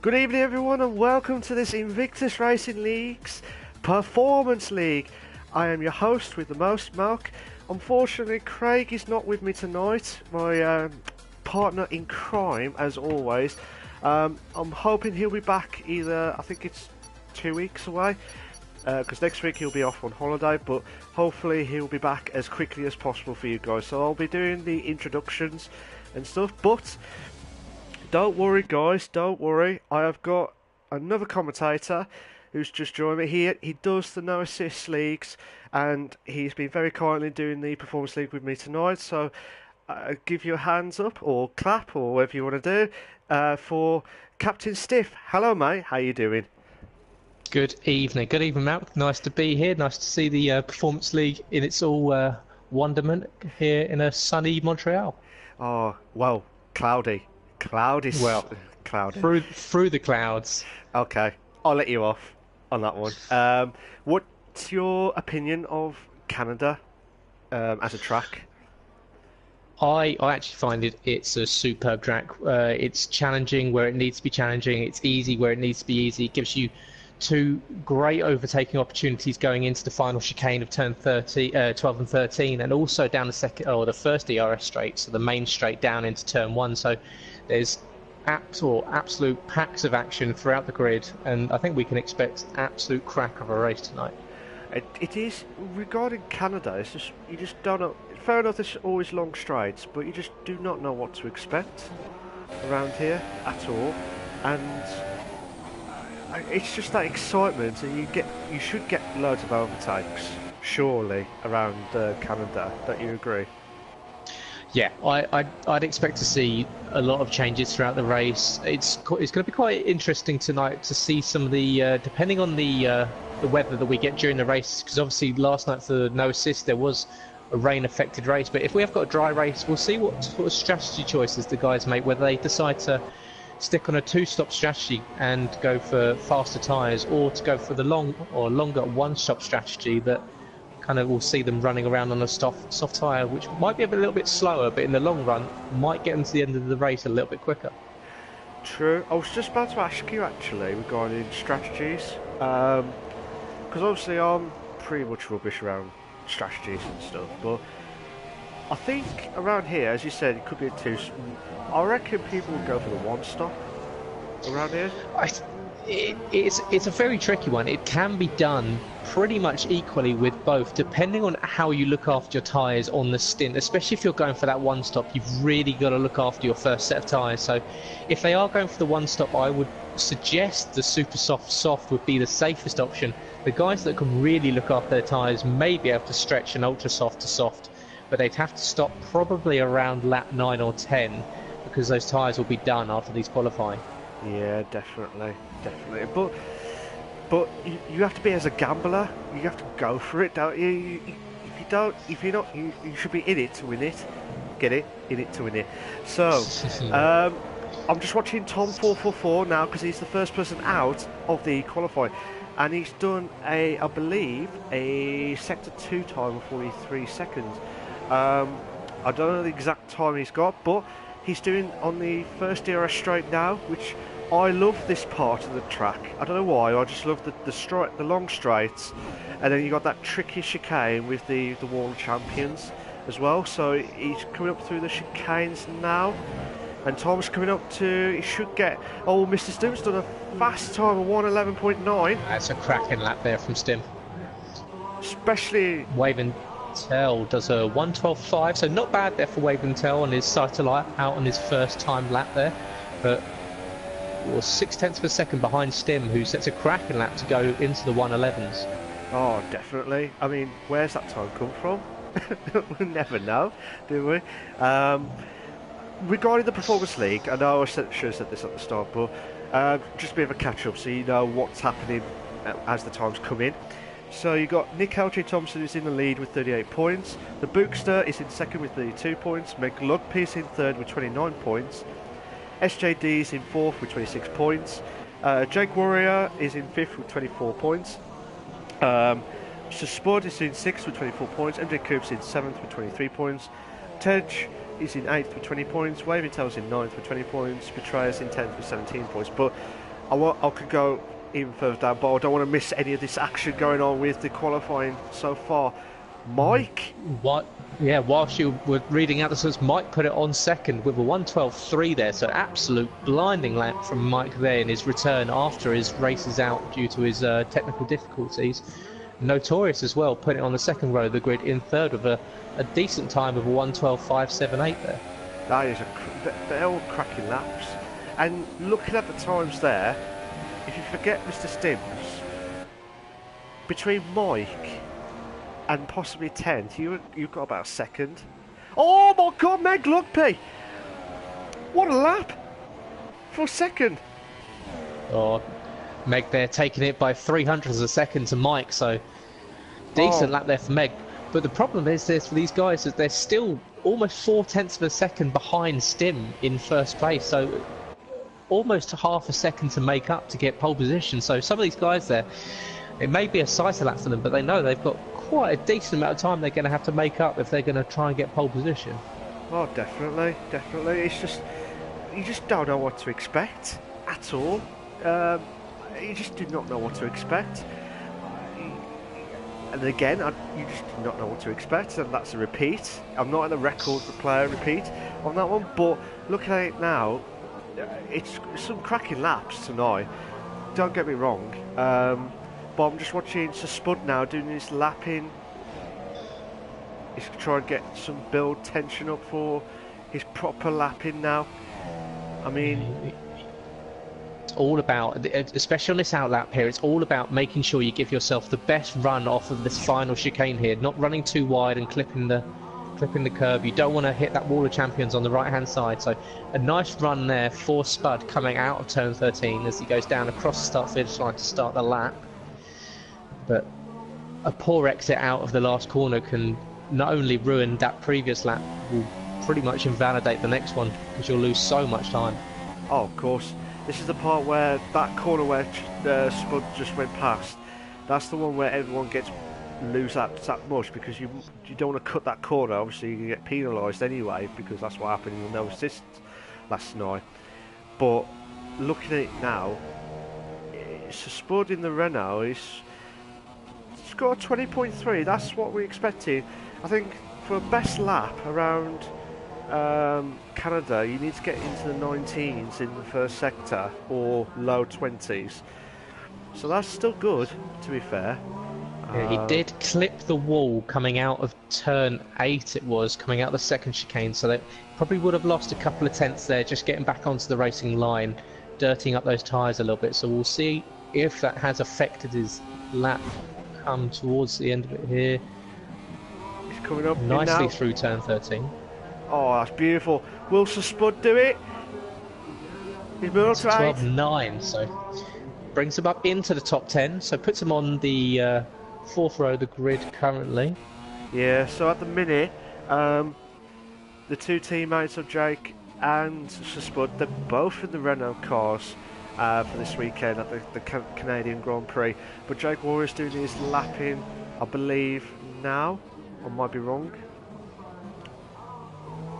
Good evening everyone and welcome to this Invictus Racing League's Performance League. I am your host with the most, Mark. Unfortunately, Craig is not with me tonight, my partner in crime as always. I'm hoping he'll be back either, I think it's 2 weeks away, because next week he'll be off on holiday, but hopefully he'll be back as quickly as possible for you guys. So I'll be doing the introductions and stuff, but don't worry guys, don't worry. I have got another commentator who's just joined me here. He does the no assist leagues and he's been very kindly doing the performance league with me tonight. So give your hands up or clap or whatever you want to do for Captain Stiff. Hello mate, how you doing? Good evening, Matt. Nice to be here. Nice to see the performance league in its all wonderment here in a sunny Montreal. Oh well, cloudy. Cloudy. Through the clouds. Okay, I'll let you off on that one. What's your opinion of Canada as a track? I actually find it's a superb track. It's challenging where it needs to be challenging. It's easy where it needs to be easy. It gives you two great overtaking opportunities going into the final chicane of turn 12 and 13, and also down the first ERS straight, so the main straight down into turn 1. So there's absolute packs of action throughout the grid, and I think we can expect absolute crack of a race tonight. It is, regarding Canada, it's just, you just don't know. Fair enough, there's always long straights, but you just do not know what to expect around here at all, and it's just that excitement, and you should get loads of overtakes, surely, around Canada. Don't you agree? Yeah, I'd expect to see a lot of changes throughout the race. It's going to be quite interesting tonight to see some of the, depending on the weather that we get during the race, because obviously last night for no assist there was a rain-affected race. But if we have got a dry race, we'll see what sort of strategy choices the guys make, whether they decide to stick on a two-stop strategy and go for faster tyres, or to go for the longer one-stop strategy that kind of will see them running around on a soft tyre, which might be a little bit slower, but in the long run might get them to the end of the race a little bit quicker. True. I was just about to ask you actually regarding strategies, because obviously I'm pretty much rubbish around strategies and stuff, but I think around here, as you said, it could be a two. I reckon people will go for the one stop around here. It's a very tricky one. It can be done pretty much equally with both, depending on how you look after your tyres on the stint. Especially if you're going for that one stop, you've really got to look after your first set of tyres. So if they are going for the one stop, I would suggest the super soft would be the safest option. The guys that can really look after their tyres may be able to stretch an ultra soft to soft, but they'd have to stop probably around lap 9 or 10, because those tyres will be done after these qualifying. Yeah, definitely. But you have to be, as a gambler, you have to go for it, don't you? If you're not, you should be in it to win it. Get it? In it to win it. So, I'm just watching Tom 444 now, because he's the first person out of the qualifying, and he's done I believe, a sector 2 time of 43 seconds. I don't know the exact time he's got, but he's doing on the first DRS straight now, which I love this part of the track. I don't know why, I just love the long straights, and then you got that tricky chicane with the world champions as well. So he's coming up through the chicanes now, and Tom's coming up to, he should get, oh, Mr. Stim's done a fast time of 1:11.9. That's a cracking lap there from Stim. Especially Waving Tell does a 1:12.5, so not bad there for Waving Tell on his satellite out on his first time lap there, but was 0.6 of a second behind Stim, who sets a cracking lap to go into the 1:11s. Oh, definitely. I mean, where's that time come from? We'll never know, do we? Regarding the Performance League, I know I should have said this at the start, but just a bit of a catch-up so you know what's happening as the times come in. So you got Nick L.J. Thompson is in the lead with 38 points. The Bookster is in second with 32 points. McLugby is in third with 29 points. SJD is in fourth with 26 points. Jake Warrior is in fifth with 24 points. Mr. Spud is in sixth with 24 points. MJ Coops in seventh with 23 points. Tej is in 8th with 20 points. Waving Tail's in 9th with 20 points. Betrayer's in 10th with 17 points. But I could go even further down, but I don't want to miss any of this action going on with the qualifying so far. Mike? What? Yeah, whilst you were reading out the results, Mike put it on second with a 1:12.3 there, so absolute blinding lap from Mike there in his return after his races out due to his technical difficulties. Notorious as well, putting it on the second row of the grid in third with a decent time of a 1:12.578 there. That is they're all cracking laps. And looking at the times there, if you forget Mr. Stims, between Mike and possibly 10th, you've got about a second. Oh my god, Meg Lugby! What a lap! For a second. Oh, Meg there taking it by 300ths of a second to Mike, so decent lap there for Meg. But the problem is this for these guys is they're still almost 0.4 of a second behind Stim in first place, so almost half a second to make up to get pole position. So some of these guys there, it may be a sighter lap for them, but they know they've got quite a decent amount of time they're going to have to make up if they're going to try and get pole position. Oh, definitely. It's just, you just don't know what to expect at all. You just do not know what to expect. And again, you just do not know what to expect, and that's a repeat. I'm not in the record player repeat on that one, but looking at it now, it's some cracking laps tonight. Don't get me wrong. But I'm just watching Sir Spud now doing his lapping. He's trying to get some build tension up for his proper lapping now. I mean, it's all about, especially on this outlap here, it's all about making sure you give yourself the best run off of this final chicane here, not running too wide and clipping the curb. You don't want to hit that wall of champions on the right hand side, so a nice run there for Spud coming out of turn 13 as he goes down across the start finish line to start the lap. But a poor exit out of the last corner can not only ruin that previous lap, will pretty much invalidate the next one because you'll lose so much time. Oh, of course. This is the part where that corner where Spud just went past. That's the one where everyone gets lose that much because you don't want to cut that corner. Obviously, you get penalised anyway because that's what happened in the no assist last night. But looking at it now, Spud in the Renault is scored 20.3. That's what we're expecting. I think for a best lap around Canada, you need to get into the 19s in the first sector or low 20s. So that's still good, to be fair. Yeah, he did clip the wall coming out of turn 8, it was, coming out of the second chicane, so they probably would have lost a couple of tenths there, just getting back onto the racing line, dirtying up those tyres a little bit. So we'll see if that has affected his lap come towards the end of it here. He's coming up nicely through turn 13. Oh, that's beautiful. Will Sir Spud do it? He's moved up to 12.9, so brings him up into the top 10, so puts him on the fourth row of the grid currently. Yeah, so at the minute, the two teammates of Jake and Sir Spud, they're both in the Renault cars for this weekend at the Canadian Grand Prix. But Jake Warrior's doing his lapping, I believe, now. I might be wrong.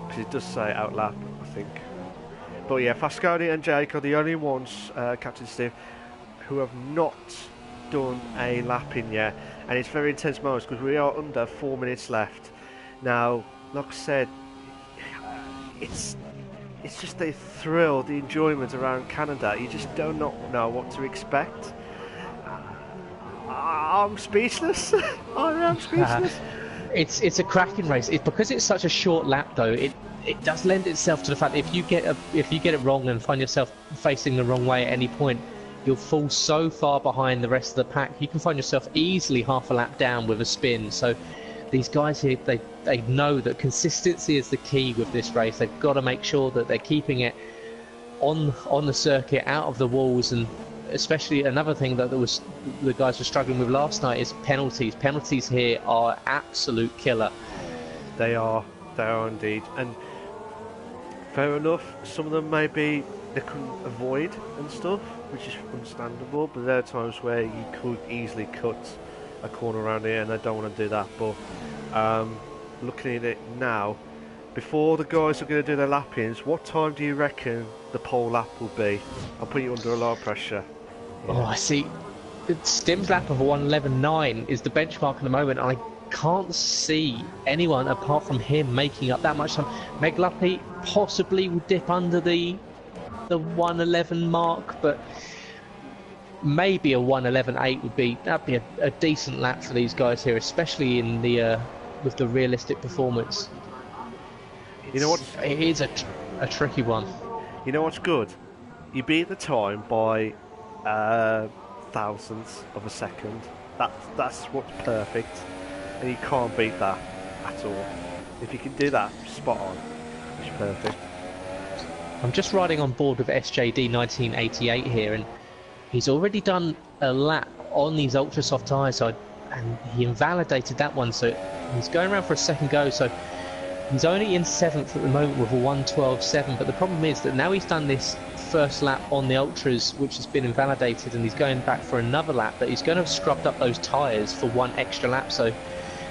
Because it does say out lap, I think. But yeah, Fasconi and Jake are the only ones, Captain Steve, who have not done a lapping yet. And it's very intense moments because we are under 4 minutes left. Now, like I said, it's just the thrill, the enjoyment around Canada. You just do not know what to expect. I'm speechless. I am speechless. It's a cracking race. Because it's such a short lap, though. It does lend itself to the fact that if you get it wrong and find yourself facing the wrong way at any point, you'll fall so far behind the rest of the pack. You can find yourself easily half a lap down with a spin. So these guys here, they know that consistency is the key with this race. They've got to make sure that they're keeping it on the circuit, out of the walls, and especially another thing that the guys were struggling with last night is penalties. Penalties here are absolute killer. They are indeed, and fair enough. Some of them maybe they couldn't avoid and stuff, which is understandable. But there are times where you could easily cut a corner around here, and they don't want to do that. But looking at it now, before the guys are going to do their lap-ins, what time do you reckon the pole lap will be? I'll put you under a lot of pressure. Yeah. Oh, I see. Stim's lap of 1:11.9 is the benchmark at the moment. I can't see anyone apart from him making up that much time. Meg Luppy possibly will dip under the 1:11 mark, but maybe a 1:11.8 would be a decent lap for these guys here, especially in the with the realistic performance. You know what? It is a tricky one. You know what's good? You beat the time by thousandths of a second. That's what's perfect, and you can't beat that at all. If you can do that, spot on, it's perfect. I'm just riding on board with SJD 1988 here, and he's already done a lap on these ultra soft tyres, and he invalidated that one, so he's going around for a second go. So he's only in 7th at the moment with a 1:12.7, but the problem is that now he's done this first lap on the ultras, which has been invalidated, and he's going back for another lap, that he's going to have scrubbed up those tyres for one extra lap. So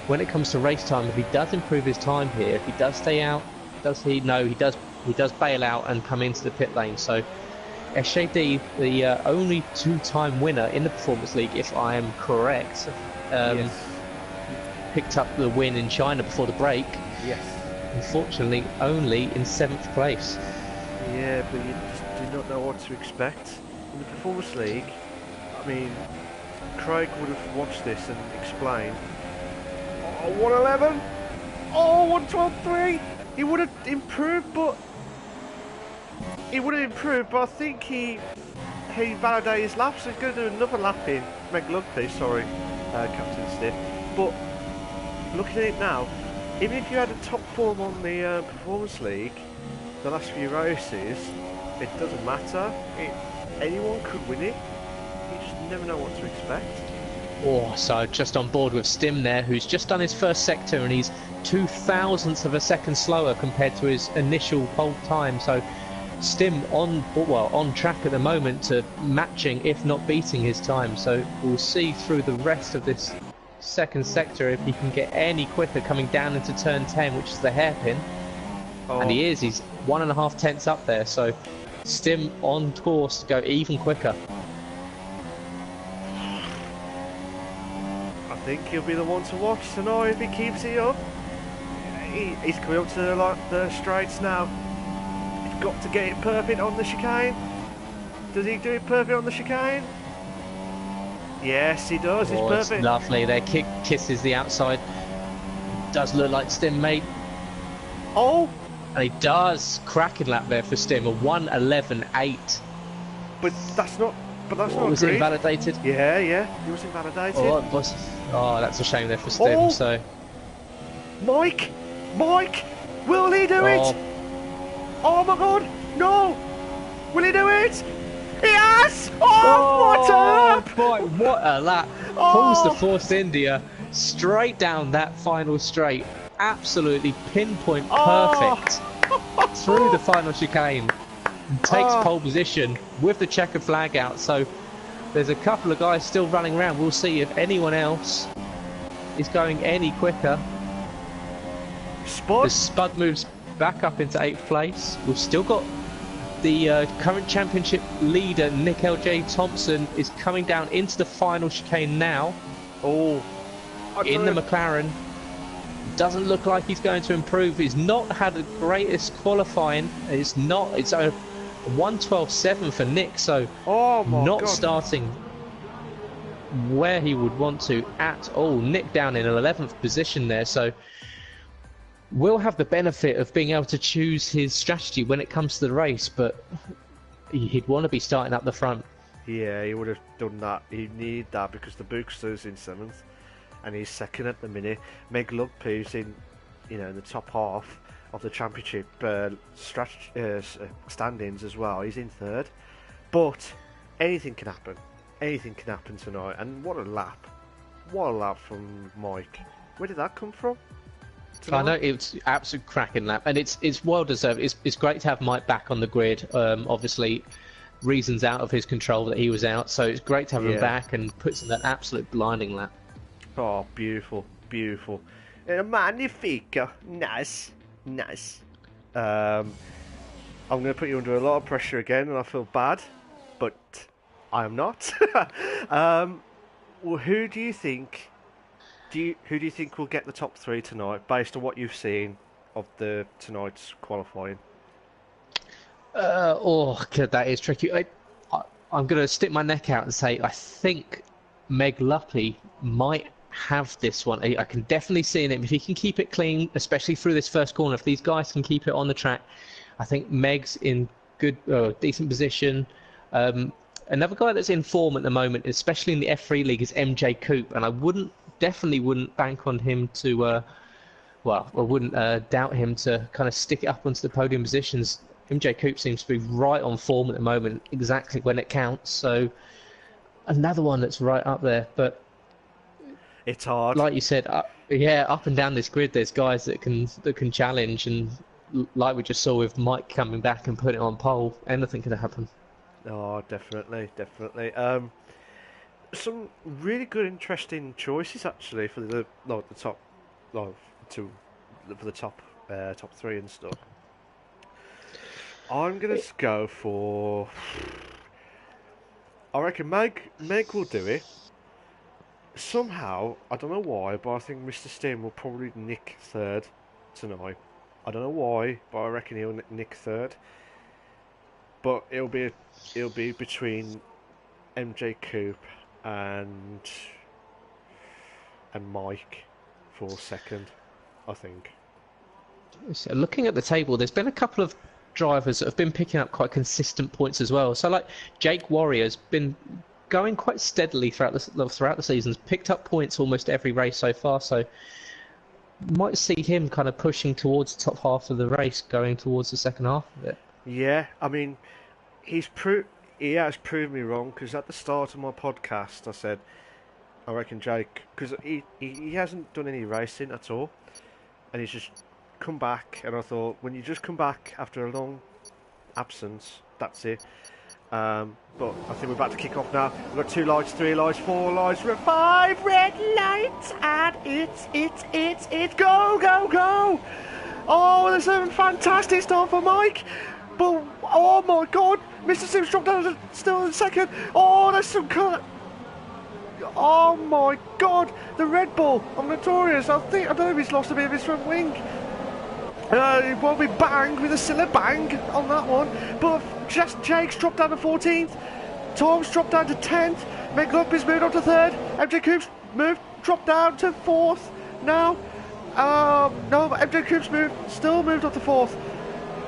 when it comes to race time, if he does improve his time here, if he does stay out, does he? No, he does bail out and come into the pit lane. So SJD, the only 2-time winner in the Performance League, if I am correct, Yes. picked up the win in China before the break. Yes. Unfortunately, only in 7th place. Yeah, but you just do not know what to expect. In the Performance League, I mean, Craig would have watched this and explained, oh, 1:11? Oh, 1:12.3? He would have improved, but I think he validated his laps, so he's going to do another lap in McLugby, sorry, Captain Stiff. But looking at it now, even if you had a top form on the Performance League, the last few races, it doesn't matter. Anyone could win it. You just never know what to expect. Oh, so just on board with Stim there, who's just done his first sector, and he's 0.02 of a second slower compared to his initial pole time. So Stim on track at the moment to matching, if not beating, his time. So we'll see through the rest of this second sector if he can get any quicker coming down into turn 10, which is the hairpin. Oh. And he's 1.5 tenths up there, so Stim on course to go even quicker. I think he'll be the one to watch tonight if he keeps it up. He's coming up to the straights now. He's got to get it perfect on the chicane. Does he do it perfect on the chicane? Yes, he does. It's perfect. It's lovely. Their kick kisses the outside. Does look like Stim, mate. Oh! And he does. Cracking lap there for Stim. A 1:11.8. But that's not. But that's not. Was it invalidated? Yeah. He was invalidated. Oh, that's a shame there for Stim. Oh. So. Mike, will he do it? Oh my God, no! Will he do it? He has! What a lap! Boy, what a lap! Pulls the Force India straight down that final straight. Absolutely pinpoint perfect through the final chicane. And takes pole position with the checkered flag out. So there's a couple of guys still running around. We'll see if anyone else is going any quicker. The Spud moves back up into 8th place. We've still got the current championship leader, Nick L.J. Thompson, is coming down into the final chicane now. Oh, in the McLaren. Doesn't look like he's going to improve. He's not had the greatest qualifying. It's a 1:12.7 for Nick, so not starting where he would want to at all. Nick down in 11th position there, so will have the benefit of being able to choose his strategy when it comes to the race, but he'd want to be starting up the front. Yeah, he would have done that. He'd need that because the Bookster's in 7th and he's 2nd at the minute. Meg Lugby's in, in the top half of the championship standings as well. He's in 3rd, but anything can happen. Anything can happen tonight. And what a lap! What a lap from Mike. Where did that come from? I know, it's absolute cracking lap, and it's well deserved. It's great to have Mike back on the grid. Obviously, reasons out of his control that he was out, so it's great to have him back and puts in that absolute blinding lap. Oh, beautiful, beautiful. Magnifico, nice. Nice. I'm going to put you under a lot of pressure again, and I feel bad, but I am not. Well, who do you think? Who do you think will get the top three tonight, based on what you've seen of the tonight's qualifying? God, that is tricky. I'm going to stick my neck out and say I think Meg Luppy might have this one. I can definitely see in him if he can keep it clean, especially through this first corner. If these guys can keep it on the track, I think Meg's in good, decent position. Another guy that's in form at the moment, especially in the F3 League, is MJ Coop, and I definitely wouldn't bank on him to, I wouldn't doubt him to kind of stick it up onto the podium positions. MJ Coop seems to be right on form at the moment, exactly when it counts. So another one that's right up there, but it's hard. Like you said, up and down this grid, there's guys that can challenge, and like we just saw with Mike coming back and putting it on pole, anything could happen. Oh, definitely. Some really good, interesting choices actually for the top, for the top three and stuff. I'm gonna go for. I reckon Meg will do it. Somehow, I don't know why, but I think Mr. Stim will probably nick third tonight. I don't know why, but I reckon he'll nick third. But it'll be between MJ Coop and Mike for second, I think. So looking at the table, there's been a couple of drivers that have been picking up quite consistent points as well. So like Jake Warrior's been going quite steadily throughout the seasons, picked up points almost every race so far. So might see him kind of pushing towards the top half of the race, going towards the second half of it. Yeah, I mean, he has proved me wrong, because at the start of my podcast I said I reckon Jake, because he hasn't done any racing at all, and he's just come back, and I thought when you just come back after a long absence, that's it. But I think we're about to kick off now. We've got 2 lights, 3 lights, 4 lights, 5 red lights, and it's go! Oh, there's some fantastic stuff for Mike. But, oh my god, Mr. Sims dropped down still in second. Oh, there's some colour. Oh my god, the Red Bull of Notorious. I don't know if he's lost a bit of his front wing. He probably banged with a silly bang on that one. But just Jake's dropped down to 14th. Tom's dropped down to 10th. Meg Luppy's moved on to 3rd. MJ Coop's dropped down to 4th now. No, MJ Coop's still moved on to 4th.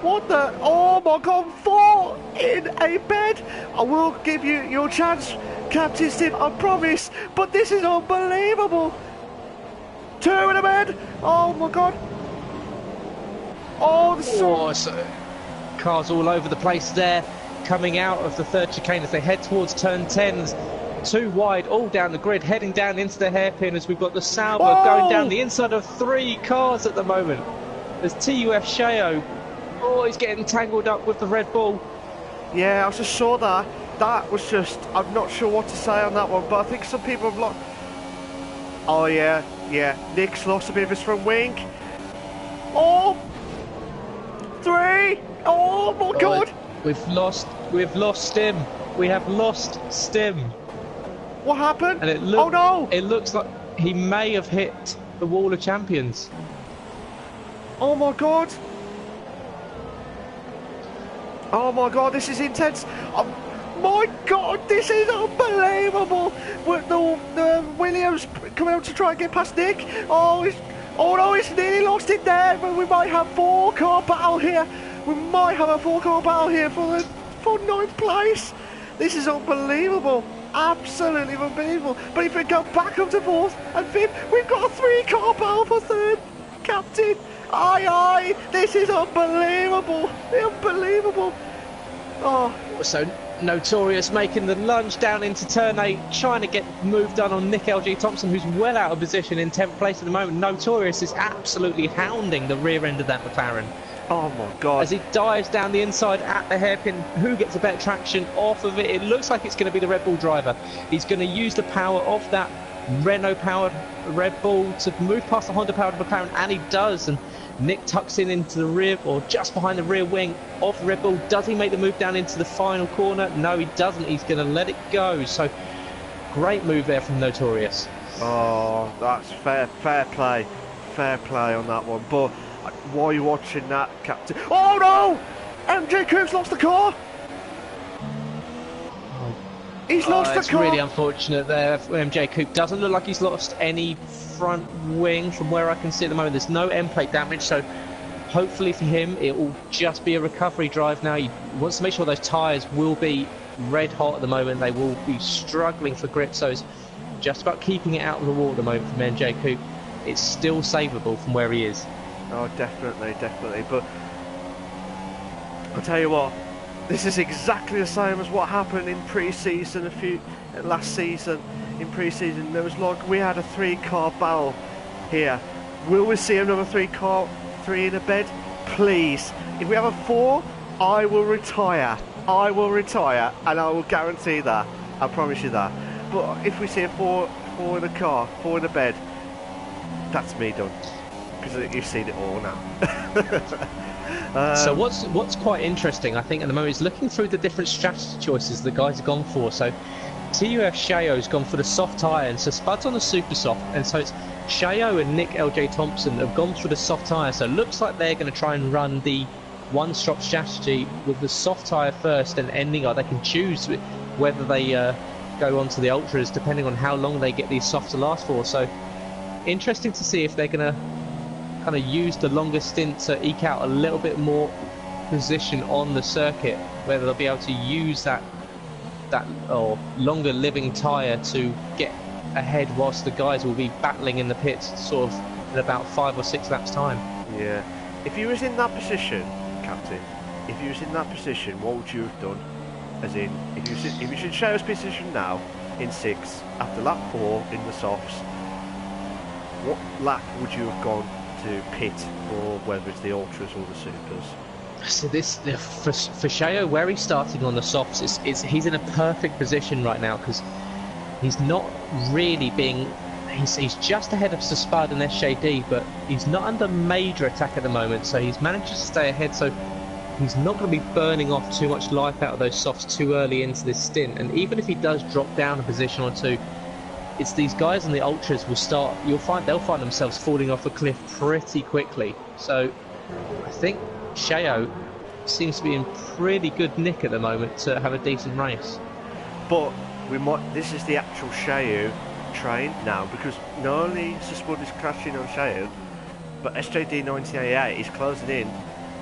What the? Oh my god, 4 in a bed. I will give you your chance, Captain Steve, I promise. But this is unbelievable. 2 in a bed. Oh my god. Oh, so cars all over the place there, coming out of the 3rd chicane as they head towards turn 10s. 2 wide, all down the grid, heading down into the hairpin as we've got the Sauber going down the inside of 3 cars at the moment. There's TUF Sheo. Oh, he's getting tangled up with the Red Bull. Yeah, I just saw that. That was just, I'm not sure what to say on that one, but I think some people have lost. Oh yeah, Nick's lost a bit of his front wing. Oh, 3. Oh my god. We've lost Stim. We have lost Stim. What happened? And oh no! It looks like he may have hit the wall of champions. Oh my god! Oh my god, this is intense! Oh my god, this is unbelievable! With the Williams coming out to try and get past Nick. Oh no, he's nearly lost it there, but we might have 4-car battle here. We might have a 4-car battle here for 9th place. This is unbelievable. Absolutely unbelievable. But if we go back up to 4th and 5th, we've got a 3-car battle for 3rd, Captain. Aye, this is unbelievable. Unbelievable. Oh. So Notorious making the lunge down into turn 8, trying to get move done on Nick LG Thompson, who's well out of position in 10th place at the moment. Notorious is absolutely hounding the rear end of that McLaren. Oh my god. As he dives down the inside at the hairpin, who gets a better traction off of it? It looks like it's going to be the Red Bull driver. He's going to use the power of that Renault-powered Red Bull to move past the Honda-powered McLaren, and he does. And Nick tucks in into the rear, or just behind the rear wing of Red Bull. Does he make the move down into the final corner? No, he doesn't. He's going to let it go. So great move there from Notorious. Oh, that's fair play on that one. But while you're watching that, Captain, oh no, MJ Coop's lost the car. He's lost the it's car. Really unfortunate there. MJ Coop doesn't look like he's lost any front wing from where I can see at the moment. There's no end plate damage, so hopefully for him it will just be a recovery drive now. He wants to make sure those tyres will be red hot at the moment. They will be struggling for grip, so it's just about keeping it out of the wall at the moment from MJ Coop. It's still savable from where he is. Oh, definitely. But I'll tell you what, this is exactly the same as what happened in pre-season last season. In pre-season, there was like we had a 3-car battle here. Will we see another 3 in a bed? Please. If we have a 4, I will retire. And I will guarantee that. I promise you that. But if we see a 4 in a car, 4 in a bed, that's me done. Because you've seen it all now. So what's quite interesting, I think, at the moment is looking through the different strategy choices the guys have gone for. So TUF Shayo's gone for the soft tyre, and so Spud's on the super soft, and so it's Shayo and Nick LJ Thompson have gone for the soft tyre. So it looks like they're going to try and run the one-stop strategy with the soft tyre first and ending, or they can choose whether they go on to the ultras depending on how long they get these softs to last for. So interesting to see if they're going to kind of use the longer stint to eke out a little bit more position on the circuit, whether they'll be able to use that or longer living tyre to get ahead whilst the guys will be battling in the pits sort of in about 5 or 6 laps time. Yeah. If you was in that position, Captain, what would you have done? As in, if you should show us position now in 6 after lap 4 in the softs, what lap would you have gone to pit, or whether it's the ultras or the supers? So for Shayo, where he's starting on the softs, he's in a perfect position right now because he's not really being. He's just ahead of Spud and SJD, but he's not under major attack at the moment. So he's managed to stay ahead. So he's not going to be burning off too much life out of those softs too early into this stint. And even if he does drop down a position or two, it's these guys in the ultras will start. They'll find themselves falling off a cliff pretty quickly. So I think Shayo seems to be in pretty good nick at the moment to have a decent race. But this is the actual Shayo train now, because not only Spud is crashing on Shayo, but SJD 1988 is closing in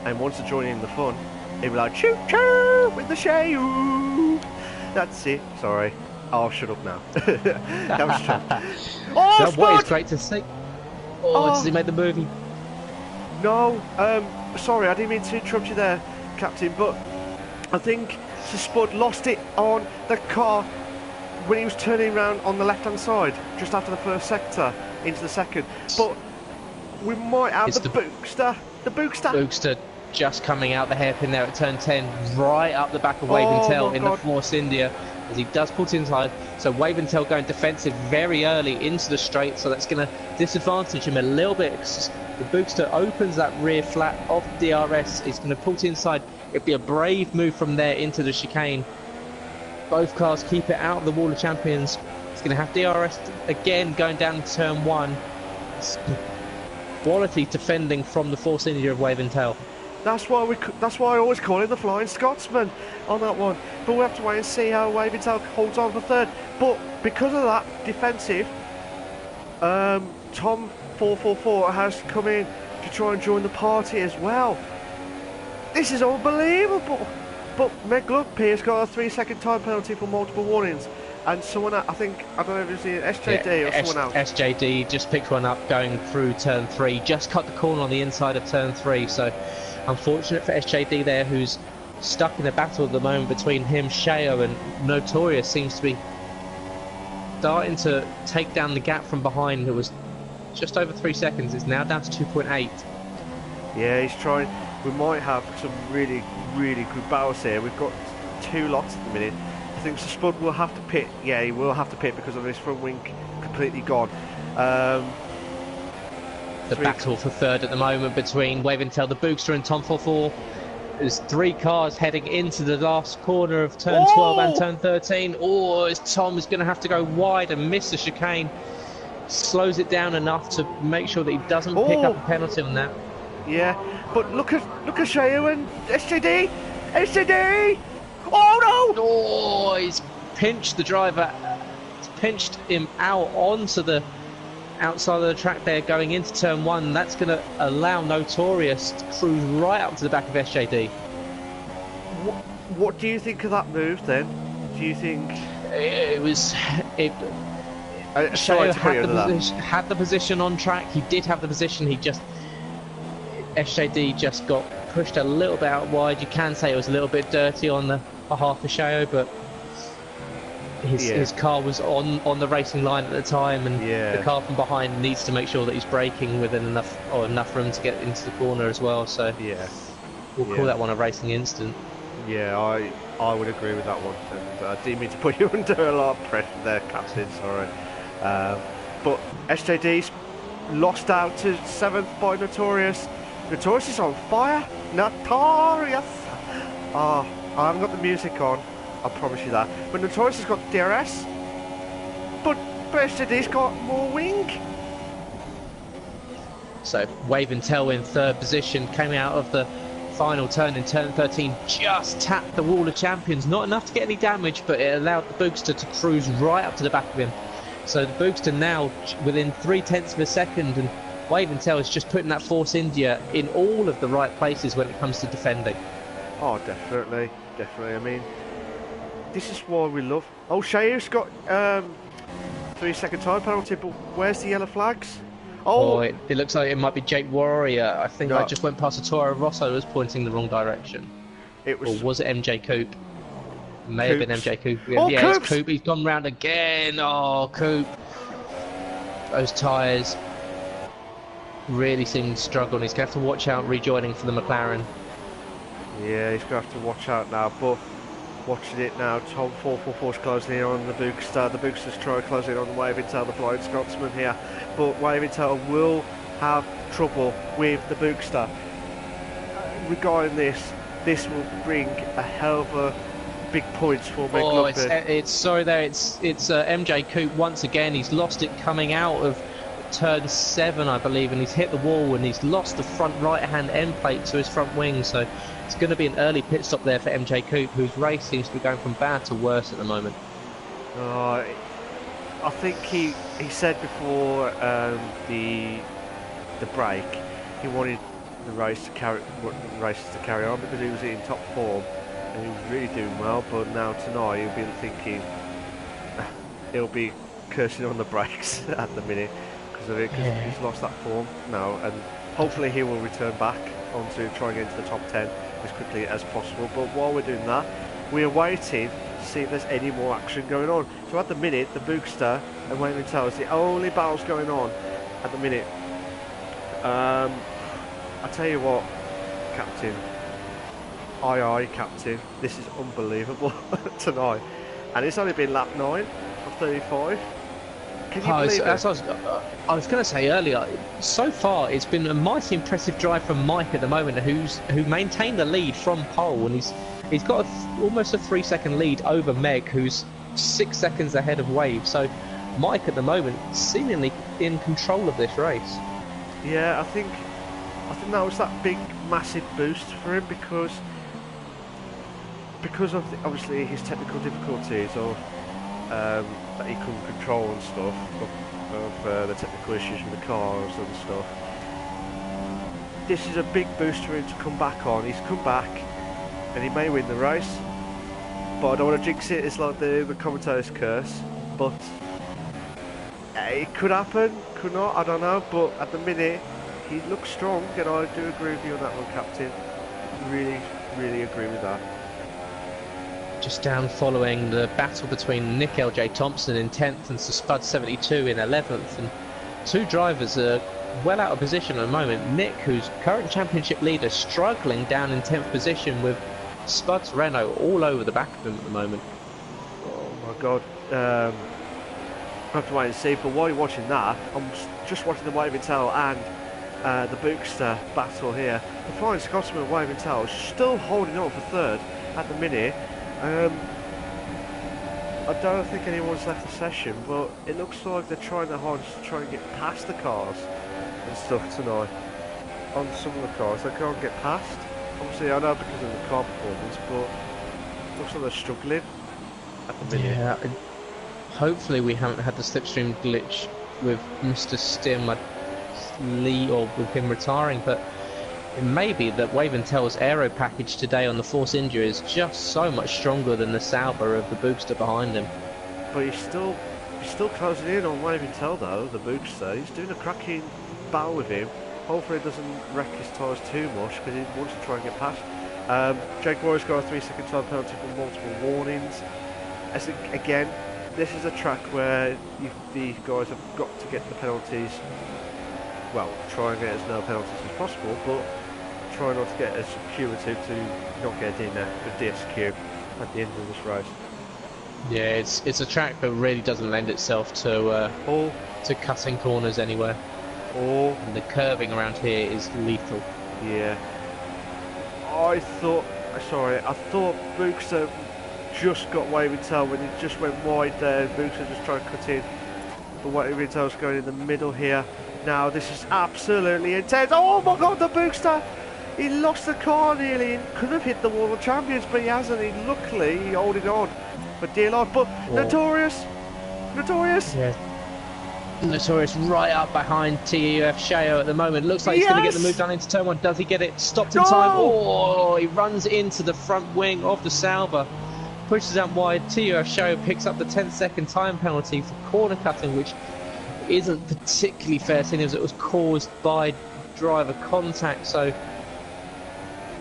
and wants to join in the fun. He'll be like, choo choo with the Shayo. That's it. Sorry. I'll shut up now. That was Trump. Oh, Spud! What is great to see. Does he make the movie? No, sorry, I didn't mean to interrupt you there, Captain, but I think Spud lost it on the car when he was turning around on the left-hand side, just after the first sector, into the second. But we might have the Bookster. The Bookster. Bookster just coming out the hairpin there at turn 10, right up the back of Wave Tail in the Force India, as he does put inside. So Wave and Tail going defensive very early into the straight, so that's going to disadvantage him a little bit because the Bookster opens that rear flat of DRS. He's going to put inside. It'd be a brave move from there into the chicane. Both cars keep it out of the Wall of Champions. It's going to have DRS again going down to turn 1. It's quality defending from the Force India of Wave and Tail. That's why I always call him the Flying Scotsman on that one. But we'll have to wait and see how Wave and Tail holds on for third. But because of that defensive, Tom 444 has come in to try and join the party as well. This is unbelievable. But Meg Love Pierce got a 3-second time penalty for multiple warnings. And someone, I don't know if it's SJD or someone else. SJD just picked one up going through turn 3. Just cut the corner on the inside of turn 3. So unfortunate for SJD there, who's stuck in a battle at the moment between him, Shayo, and Notorious seems to be starting to take down the gap from behind. It was just over 3 seconds. It's now down to 2.8. Yeah, he's trying. We might have some really, really good battles here. We've got 2 lots at the minute. I think Spud will have to pit. Yeah, he will have to pit because of his front wing completely gone. the battle for third at the moment between Waving Tail, the Boogster, and Tom 44. There's 3 cars heading into the last corner of turn 12 and turn 13. Oh, Tom is going to have to go wide and miss the chicane. Slows it down enough to make sure that he doesn't pick up a penalty on that. Yeah, but look at Shayu and SJD. SJD! Oh no! Oh, he's pinched the driver. He's pinched him out onto the outside of the track there, going into turn 1. That's going to allow Notorious to cruise right up to the back of SJD. What do you think of that move then? Do you think Shayu had the position on track? He did have the position. SJD just got pushed a little bit out wide. You can say it was a little bit dirty on the behalf of Shayu, but his car was on the racing line at the time, and the car from behind needs to make sure that he's braking within enough room to get into the corner as well. So we'll call that one a racing incident. Yeah, I would agree with that one, and I didn't mean to put you under a lot of pressure there, Captain. Sorry, but SJD's lost out to 7th by Notorious. Notorious is on fire. Notorious. I haven't got the music on, I promise you that. But Notorious has got DRS, but SJD's got more wing. So Waving Tail in 3rd position, came out of the final turn in turn 13, just tapped the wall of champions. Not enough to get any damage, but it allowed the Boogster to cruise right up to the back of him. So the Boogster now within 0.3 of a second, and Waving Tail is just putting that Force India in all of the right places when it comes to defending. Oh, definitely. I mean, this is why we love... Oh, Shayu's got 3-second time penalty, but where's the yellow flags? Oh, it looks like it might be Jake Warrior. I think I just went past a Toro Rosso was pointing the wrong direction. Or was it MJ Coupe? May have been MJ Coupe. Yeah, it's Coupe. He's gone round again. Oh, Coupe. Those tyres really seem to struggle, and he's going to have to watch out rejoining for the McLaren. Yeah, he's going to have to watch out now, but watching it now, Tom 444's closing in on the Boogster. The Boogster's trying to close in on Waving Tail, the Flying Scotsman here, but Waving Tail will have trouble with the Boogster. Regarding this will bring a hell of a big points for McLaughlin. It's MJ Coupe once again. He's lost it coming out of turn 7, I believe, and he's hit the wall, and he's lost the front right-hand end plate to his front wing. So it's going to be an early pit stop there for MJ Coupe, whose race seems to be going from bad to worse at the moment. I think he said before the break he wanted the races to carry on because he was in top form and he was really doing well. But now tonight he'll be thinking he'll be cursing on the brakes at the minute because of it, because he's lost that form now, and hopefully he will return back onto trying to get into the top 10 as quickly as possible. But while we're doing that, we're waiting to see if there's any more action going on. So at the minute, the Boogster and Waving Tail is the only battles going on at the minute. I tell you what, Captain, Captain, this is unbelievable tonight, and it's only been lap 9 of 35. Can you believe it? I was going to say earlier, so far it's been a mighty impressive drive from Mike at the moment, who maintained the lead from pole, and he's got almost a 3-second lead over Meg, who's 6 seconds ahead of Wave. So Mike at the moment seemingly in control of this race. Yeah, I think that was that big massive boost for him because of obviously his technical difficulties or that he couldn't control and stuff of the technical issues with the cars and stuff. This is a big boost for him to come back on. He's come back and he may win the race, but I don't want to jinx it. It's like the commentator's curse, but it could happen, could not, I don't know. But at the minute he looks strong, and I do agree with you on that one, Captain. Really agree with that. Just down following the battle between Nick LJ Thompson in 10th and Sir Spud 72 in 11th, and two drivers are well out of position at the moment. Nick, who's current championship leader, struggling down in 10th position with Spud's Renault all over the back of him at the moment. Oh my god. I have to wait and see, but while you're watching that, I'm just watching the Waving Tail and the Bookster battle here. The Flying Scotsman Waving Tail still holding on for third at the minute. I don't think anyone's left the session, but it looks like they're trying their hardest to try and get past the cars and stuff tonight. On some of the cars, they can't get past. Obviously, I know because of the car performance, but it looks like they're struggling at the minute. Yeah, hopefully we haven't had the slipstream glitch with Mr. Stim Lee or with him retiring, but it may be that Waving Tail's aero package today on the Force India is just so much stronger than the Sauber of the Bookster behind him. But he's still closing in on Waving Tail though, the Bookster. He's doing a cracking battle with him. Hopefully it doesn't wreck his tyres too much because he wants to try and get past. Jake Boy's got a 3-second time penalty for multiple warnings. Again, this is a track where the guys have got to get the penalties. Well, try and get as no penalties as possible, but try not to get as cumulative to not get in a DSQ at the end of this race. Yeah, it's a track that really doesn't lend itself to cutting corners anywhere. And the curving around here is lethal. Yeah. I thought Bookster just got Waving Tail when he just went wide there. Bookster just tried to cut in. But Waving Tail's going in the middle here. Now this is absolutely intense. Oh my god, the Bookster! He lost the car nearly and could have hit the wall of champions, but he hasn't. Luckily, he holding on for dear life. But Notorious! Yeah. Notorious right up behind TUF Sheo at the moment. Looks like he's going to get the move done into turn one. Does he get it stopped in time? Oh, he runs into the front wing of the Sauber. Pushes out wide. TUF Sheo picks up the 10-second time penalty for corner cutting, which isn't particularly fair seeing as it was caused by driver contact. So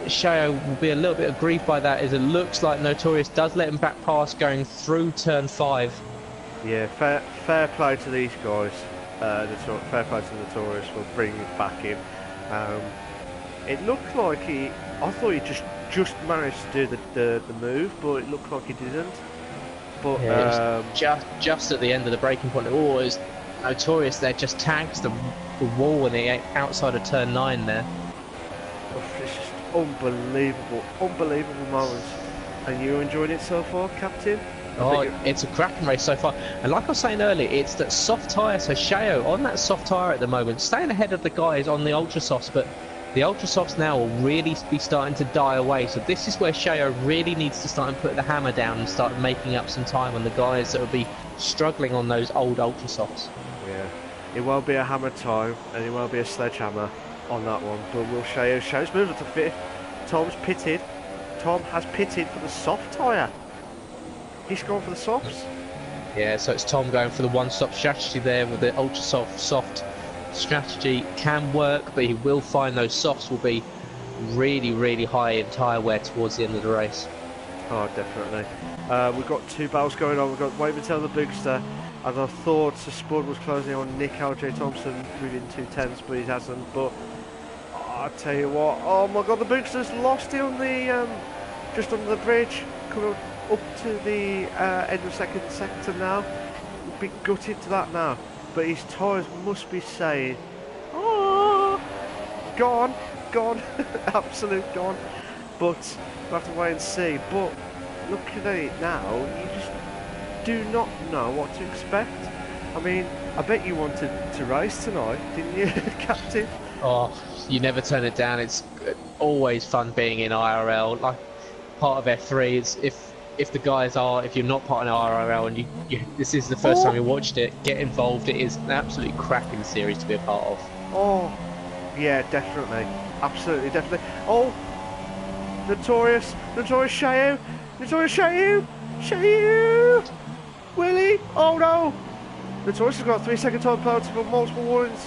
Sheo will be a little bit aggrieved by that, as it looks like Notorious does let him back pass going through turn 5. Yeah, fair play to these guys. Fair play to Notorious for bringing it back in. It looked like I thought he just managed to do the move, but it looked like he didn't. But yeah, just at the end of the braking point, it was Notorious there, just tags the wall and the outside of turn 9 there. It's just unbelievable moments. And you enjoyed it so far, Captain? Oh, it's a cracking race so far. And like I was saying earlier, it's that soft tyre. So Sheo on that soft tyre at the moment, staying ahead of the guys on the ultra softs, but the ultra softs now will really be starting to die away. So this is where Sheo really needs to start and put the hammer down and start making up some time on the guys that will be struggling on those old ultra softs. Yeah, it won't be a hammer time, and it won't be a sledgehammer on that one. But will Sheo's moved up to 5th. Tom's pitted. Tom has pitted for the soft tyre. He's gone for the softs. Yeah, so it's Tom going for the one-stop strategy there with the ultra soft strategy. Can work, but he will find those softs will be really high in tyre wear towards the end of the race. Oh, definitely. We've got two battles going on. We've got Waving Tail the Bookster, and I thought the Spud was closing on Nick LJ Thompson within 2/10, but he hasn't. But I tell you what, oh my god, the Bookster's lost it on the just under the bridge, coming up to the end of second sector now. We'll be gutted to that now, but his tyres must be saying, oh, gone, absolute gone. But we'll have to wait and see. But looking at it now, you just do not know what to expect. I mean, I bet you wanted to race tonight, didn't you, Captain? Oh, you never turn it down. It's always fun being in IRL. Like part of F3, it's if the guys are, if you're not part of IRL and you this is the first time you watched it, get involved. It is an absolutely cracking series to be a part of. Oh, yeah, definitely, absolutely, definitely. Oh, Notorious Sheo, Willie. Oh no, Notorious has got a 3-second time penalty for multiple warnings.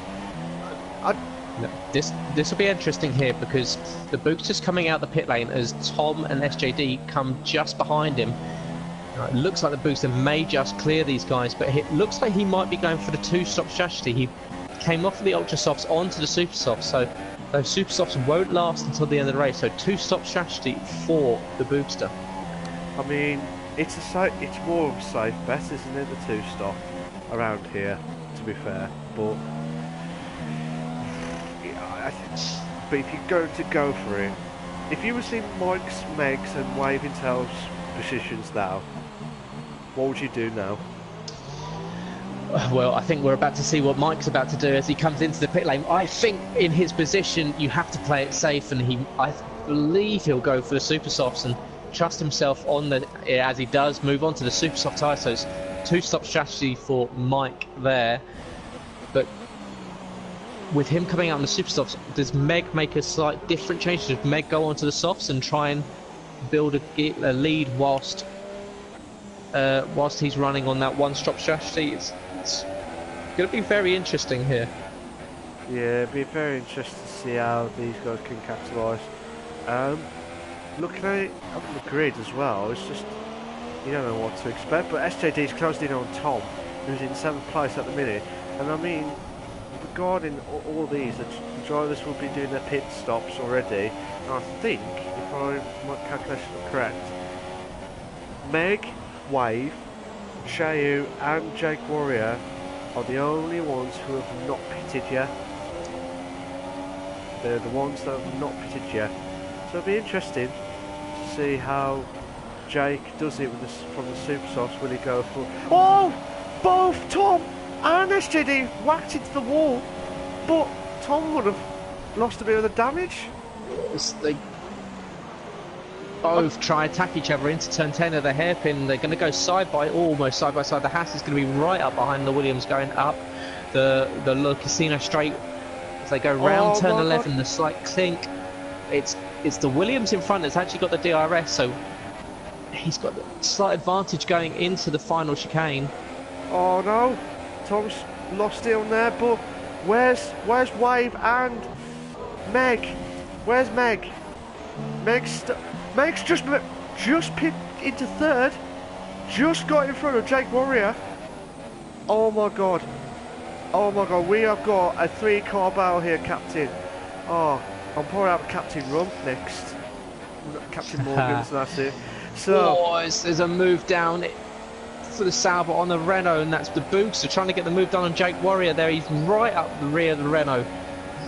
No, this will be interesting here because the Bookster's coming out the pit lane as Tom and SJD come just behind him. It looks like the Bookster may just clear these guys, but it looks like he might be going for the 2-stop strategy. He came off of the ultra softs onto the super softs, so those super softs won't last until the end of the race. So 2-stop strategy for the Bookster. I mean, it's more of a safe bet, isn't it, the 2-stop around here, to be fair. But but if you're going to go for it, if you were seeing Mike's, Meg's and Wave Intel's positions now, what would you do now? Well, I think we're about to see what Mike's about to do as he comes into the pit lane. I think in his position, you have to play it safe, and I believe he'll go for the super softs and trust himself on the, as he does, move on to the super soft tyre. So it's 2-stop strategy for Mike there. But with him coming out on the super softs, does Meg make a slight different change? Does Meg go onto the softs and try and build a lead whilst he's running on that one-stop strategy? It's going to be very interesting here. Yeah, it'd be very interesting to see how these guys can capitalise. Looking at it up on the grid as well, it's just, you don't know what to expect. But SJD's closed in on Tom, who's in 7th place at the minute. And I mean, regarding all these, the drivers will be doing their pit stops already. And I think, if my calculations are correct, Meg, Wave, Shayu and Jake Warrior are the only ones who have not pitted yet. They're the ones that have not pitted yet. So it'll be interesting to see how Jake does it with this from the super softs. Will he go for... Oh! Both Tom and SJD whacked into the wall, but Tom would have lost a bit of the damage. They both try and attack each other into turn 10 of the hairpin. They're going to go almost side by side. The Haas is going to be right up behind the Williams going up the Casino straight. As they go round turn 11, the slight clink. It's the Williams in front that's actually got the DRS, so he's got the slight advantage going into the final chicane. Oh no, Tom's lost it on there, but where's Wave and Meg? Where's Meg? Meg's just picked into 3rd, just got in front of Jake Warrior. Oh my god, we have got a 3-car battle here, Captain. Oh, I'm pouring out Captain Rum next. Captain Morgan, so that's it. So, there's a move down for the Sauber on the Renault, and that's the Boogster trying to get the move done on Jake Warrior there. He's right up the rear of the Renault,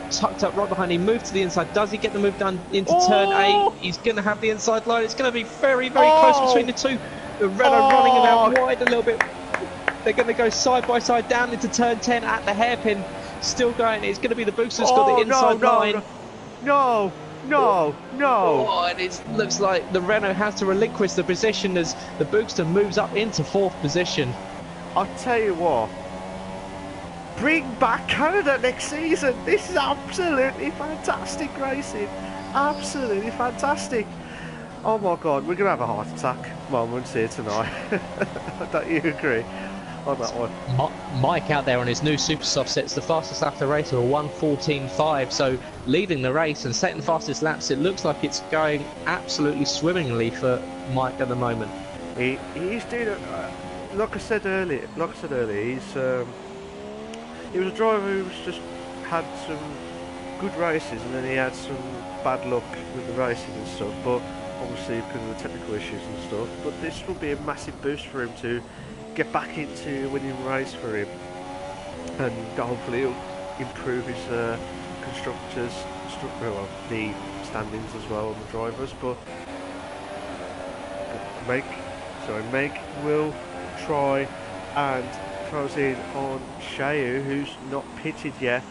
tucked up right behind. He moved to the inside. Does he get the move done into turn 8? He's going to have the inside line. It's going to be very, very close between the two. The Renault running him out wide a little bit. They're going to go side by side down into turn 10 at the hairpin. Still going. It's going to be the Boogster that's got the inside line. No. Oh, and it looks like the Renault has to relinquish the position as the Boogster moves up into 4th position. I'll tell you what, bring back Canada next season. This is absolutely fantastic racing. Absolutely fantastic. Oh my god, we're going to have a heart attack moments here tonight. Don't you agree on that one? Mike out there on his new super soft sets the fastest lap of the race of a 1:14.5, so leading the race and setting the fastest laps. It looks like it's going absolutely swimmingly for Mike at the moment. He's doing it, like I said earlier, he was a driver who's just had some good races and then he had some bad luck with the racing and stuff, but obviously because of the technical issues and stuff. But this will be a massive boost for him to get back into a winning race for him, and hopefully it'll improve his the standings as well on the drivers. But Meg will try and close in on Shayu, who's not pitted yet,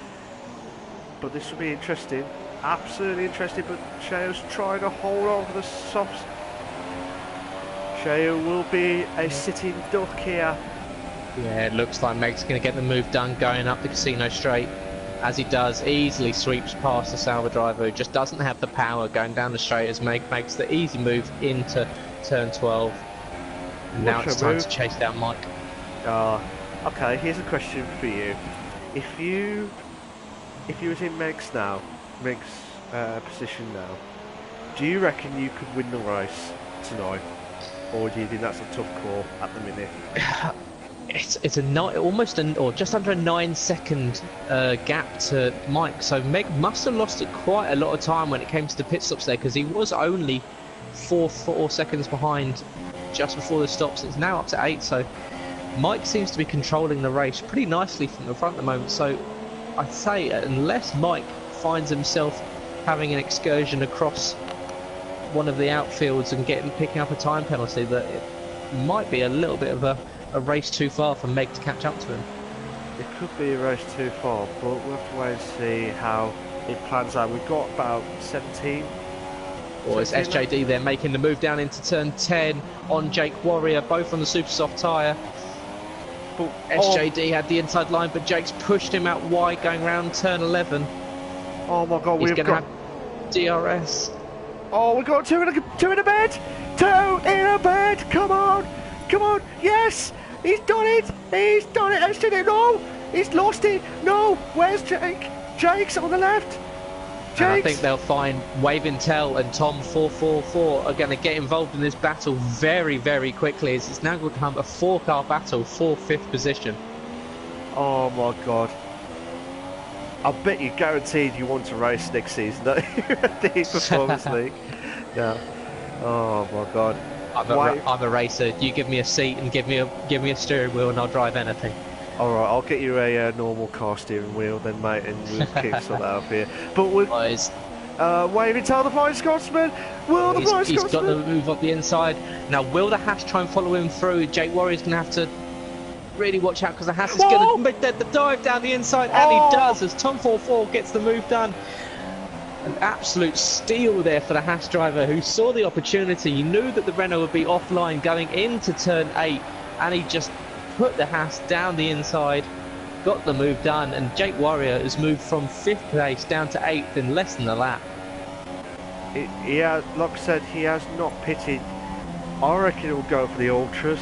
but this will be interesting, absolutely interesting. But Shayu's trying to hold on for the softs. Shayu will be a sitting duck here. Yeah, it looks like Meg's going to get the move done going up the Casino straight. As he does, easily sweeps past the Sauber driver who just doesn't have the power going down the straight as Meg makes the easy move into turn 12. And now it's time to chase down Mike. Okay, here's a question for you. If you was in Meg's position now, do you reckon you could win the race tonight? Or do you think that's a tough call at the minute? It's just under a 9-second gap to Mike. So Meg must have lost it quite a lot of time when it came to the pit stops there, because he was only 4 seconds behind just before the stops. It's now up to 8. So Mike seems to be controlling the race pretty nicely from the front at the moment. So I'd say unless Mike finds himself having an excursion across one of the outfields and picking up a time penalty, that it might be a little bit of a race too far for Meg to catch up to him. It could be a race too far, but we'll have to wait and see how it plans out. We've got about 17. Or it's SJD there making the move down into turn 10 on Jake Warrior, both on the super soft tyre. SJD had the inside line, but Jake's pushed him out wide going round turn 11. Oh my god, he's going to have DRS. Oh, we've got two in a bed! Two in a bed! Come on! Come on! Yes! He's done it! He's done it! SJD, no! He's lost it! No! Where's Jake? Jake's on the left! And I think they'll find Wavintel and Tom 444 are going to get involved in this battle very, very quickly, as it's now going to become a 4-car battle for 5th position. Oh my god. I bet you guaranteed you want to race next season, don't you? The Performance League. Yeah. Oh my god. I'm a racer. You give me a seat and give me a steering wheel and I'll drive anything. Alright, I'll get you a normal car steering wheel then, mate, and we'll keep sort that out here. But we're Wavintel, the Flying Scotsman. Will the Flying Scotsman? He's got to move up the inside. Now, will the Haas try and follow him through? Jake Warrior's going to have to really watch out, because the Haas is going to make the dive down the inside, and he does, as Tom 44 gets the move done. An absolute steal there for the Haas driver, who saw the opportunity. He knew that the Renault would be offline going into turn 8, and he just put the Haas down the inside, got the move done, and Jake Warrior has moved from 5th place down to 8th in less than a lap. Like I said, he has not pitted. I reckon he'll go for the Ultras.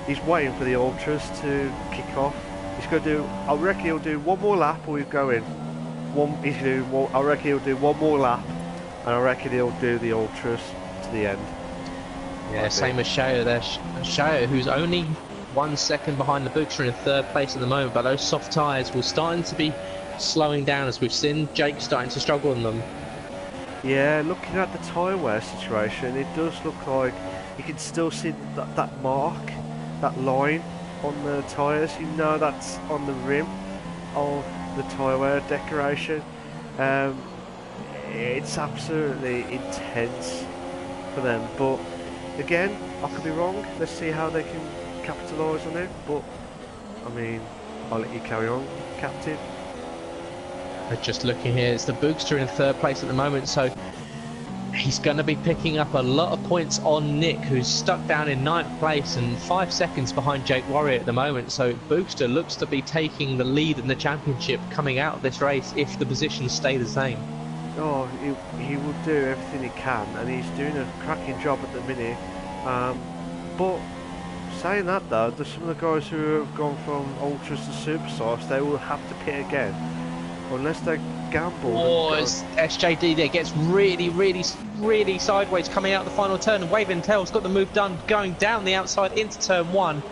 He's waiting for the Ultras to kick off. He's going to do, I reckon he'll do one more lap, or he'll go in. I reckon he'll do one more lap, and I reckon he'll do the Ultras to the end. Yeah, same as Shao there. Shao, who's only 1 second behind the Bookster in 3rd place at the moment, but those soft tyres will starting to be slowing down, as we've seen Jake starting to struggle in them. Yeah, looking at the tyre wear situation, it does look like you can still see that mark, that line on the tyres. You know that's on the rim of the tyre wear decoration. It's absolutely intense for them, but again, I could be wrong. Let's see how they can capitalise on it, but I mean, I'll let you carry on, Captain. Just looking here, it's the Bookster in 3rd place at the moment, so he's going to be picking up a lot of points on Nick, who's stuck down in 9th place and 5 seconds behind Jake Warrior at the moment. So Bookster looks to be taking the lead in the championship coming out of this race if the positions stay the same. Oh, he will do everything he can, and he's doing a cracking job at the minute. But saying that though, there's some of the guys who have gone from Ultras to Super Soft, they will have to pit again unless they gamble. Oh, as SJD there gets really sideways coming out the final turn, and Wavintel's got the move done going down the outside into turn 1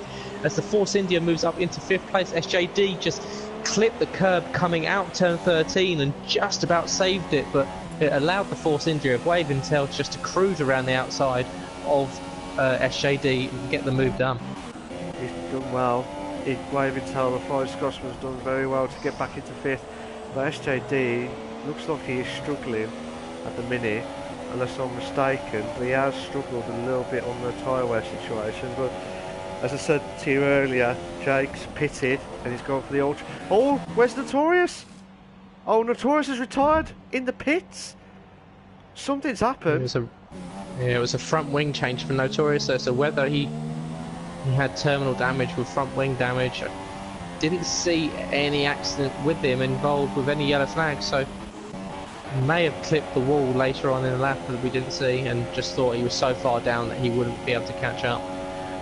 as the Force India moves up into 5th place. SJD just clipped the curb coming out turn 13 and just about saved it, but it allowed the Force India of Wavintel just to cruise around the outside of SJD and get the move done. He's done well. Wavintel, the Flying Scotsman's done very well to get back into 5th. But SJD looks like he is struggling at the minute, unless I'm mistaken. But he has struggled a little bit on the tyre wear situation. But as I said to you earlier, Jake's pitted and he's gone for the Ultra. Oh, where's Notorious? Oh, Notorious has retired in the pits. Something's happened. It was a front wing change for Notorious. So whether he had terminal damage with front wing damage. Didn't see any accident with him involved with any yellow flags, so may have clipped the wall later on in the lap that we didn't see, and just thought he was so far down that he wouldn't be able to catch up.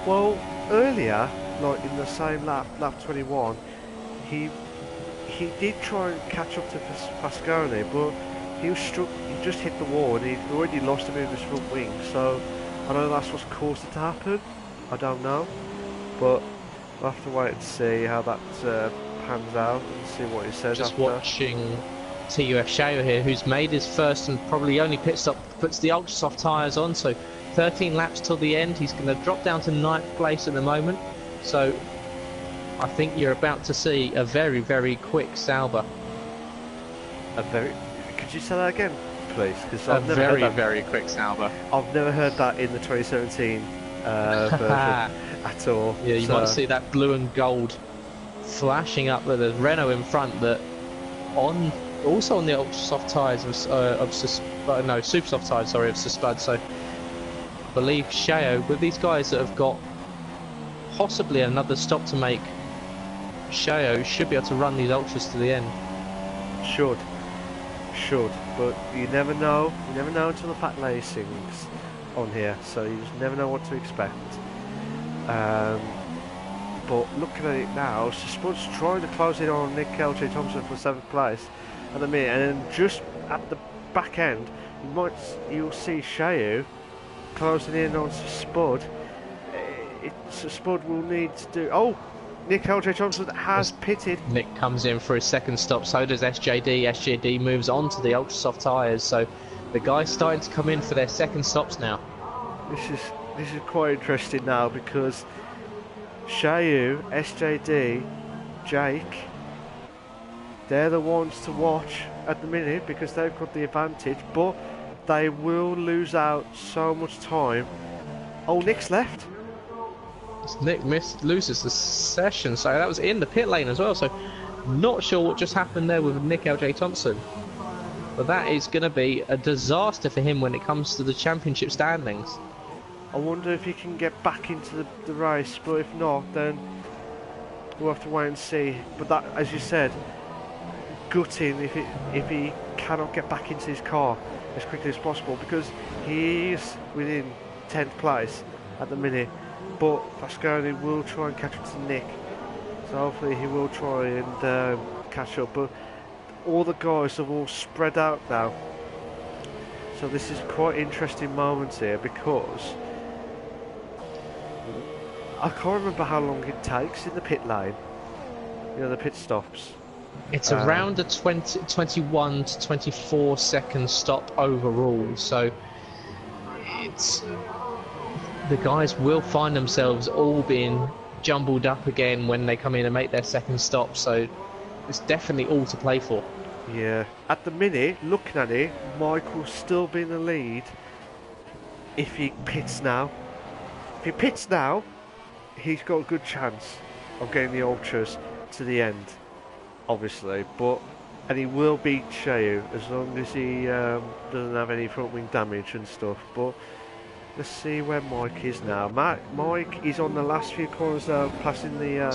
Well, earlier, like in the same lap 21, he did try and catch up to Pascone, but he just hit the wall and he'd already lost him in his front wing, so I don't know that's what's caused it to happen. I don't know, but we'll have to wait and see how that pans out and see what he says. Just after. Watching TUF Shao here, who's made his first and probably only pit stop, puts the ultra soft tyres on, so 13 laps till the end. He's going to drop down to 9th place at the moment, so I think you're about to see a very quick Sauber. A very. Could you say that again, please? Because A I've never heard very, that. very quick Sauber. I've never heard that in the 2017 version at all. Yeah, you might So, see that blue and gold flashing up with a Renault in front that also on the ultra soft tyres no, super soft tyres, sorry, of Spud. So I believe Shao, with these guys that have got possibly another stop to make, Shao should be able to run these ultras to the end. should, but you never know. You never know until the fact racing's on here, so you just never know what to expect. But looking at it now, Spud's trying to close in on Nick LJ Thompson for 7th place at the minute, and then just at the back end, you'll see Shao closing in on Spud. Spud will need to do. Oh, Nick LJ Thompson has pitted. Nick comes in for his second stop, so does SJD. SJD moves on to the ultra soft tyres, so the guys starting to come in for their second stops now. This is quite interesting now, because Shao, SJD, Jake, they're the ones to watch at the minute because they've got the advantage, but they will lose out so much time. Oh, Nick's left. Nick loses the session, so that was in the pit lane as well, so not sure what just happened there with Nick LJ Thompson. But that is going to be a disaster for him when it comes to the championship standings. I wonder if he can get back into the race, but if not, then we'll have to wait and see. But that, as you said, gutting if he cannot get back into his car as quickly as possible, because he is within 10th place at the minute. But Vasconi will try and catch up to Nick, so hopefully he will try and catch up. But all the guys have all spread out now, so this is quite interesting moments here, because I can't remember how long it takes in the pit lane, you know, the pit stops. It's around a 21 to 24 second stop overall, so it's the guys will find themselves all being jumbled up again when they come in and make their second stop, so it's definitely all to play for. Yeah, at the minute, looking at it, Michael's still be in the lead if he pits now. If he pits now, he's got a good chance of getting the ultras to the end, obviously, and he will beat Shao as long as he doesn't have any front wing damage and stuff. But let's see where Mike is now. Mike is on the last few corners now, passing the...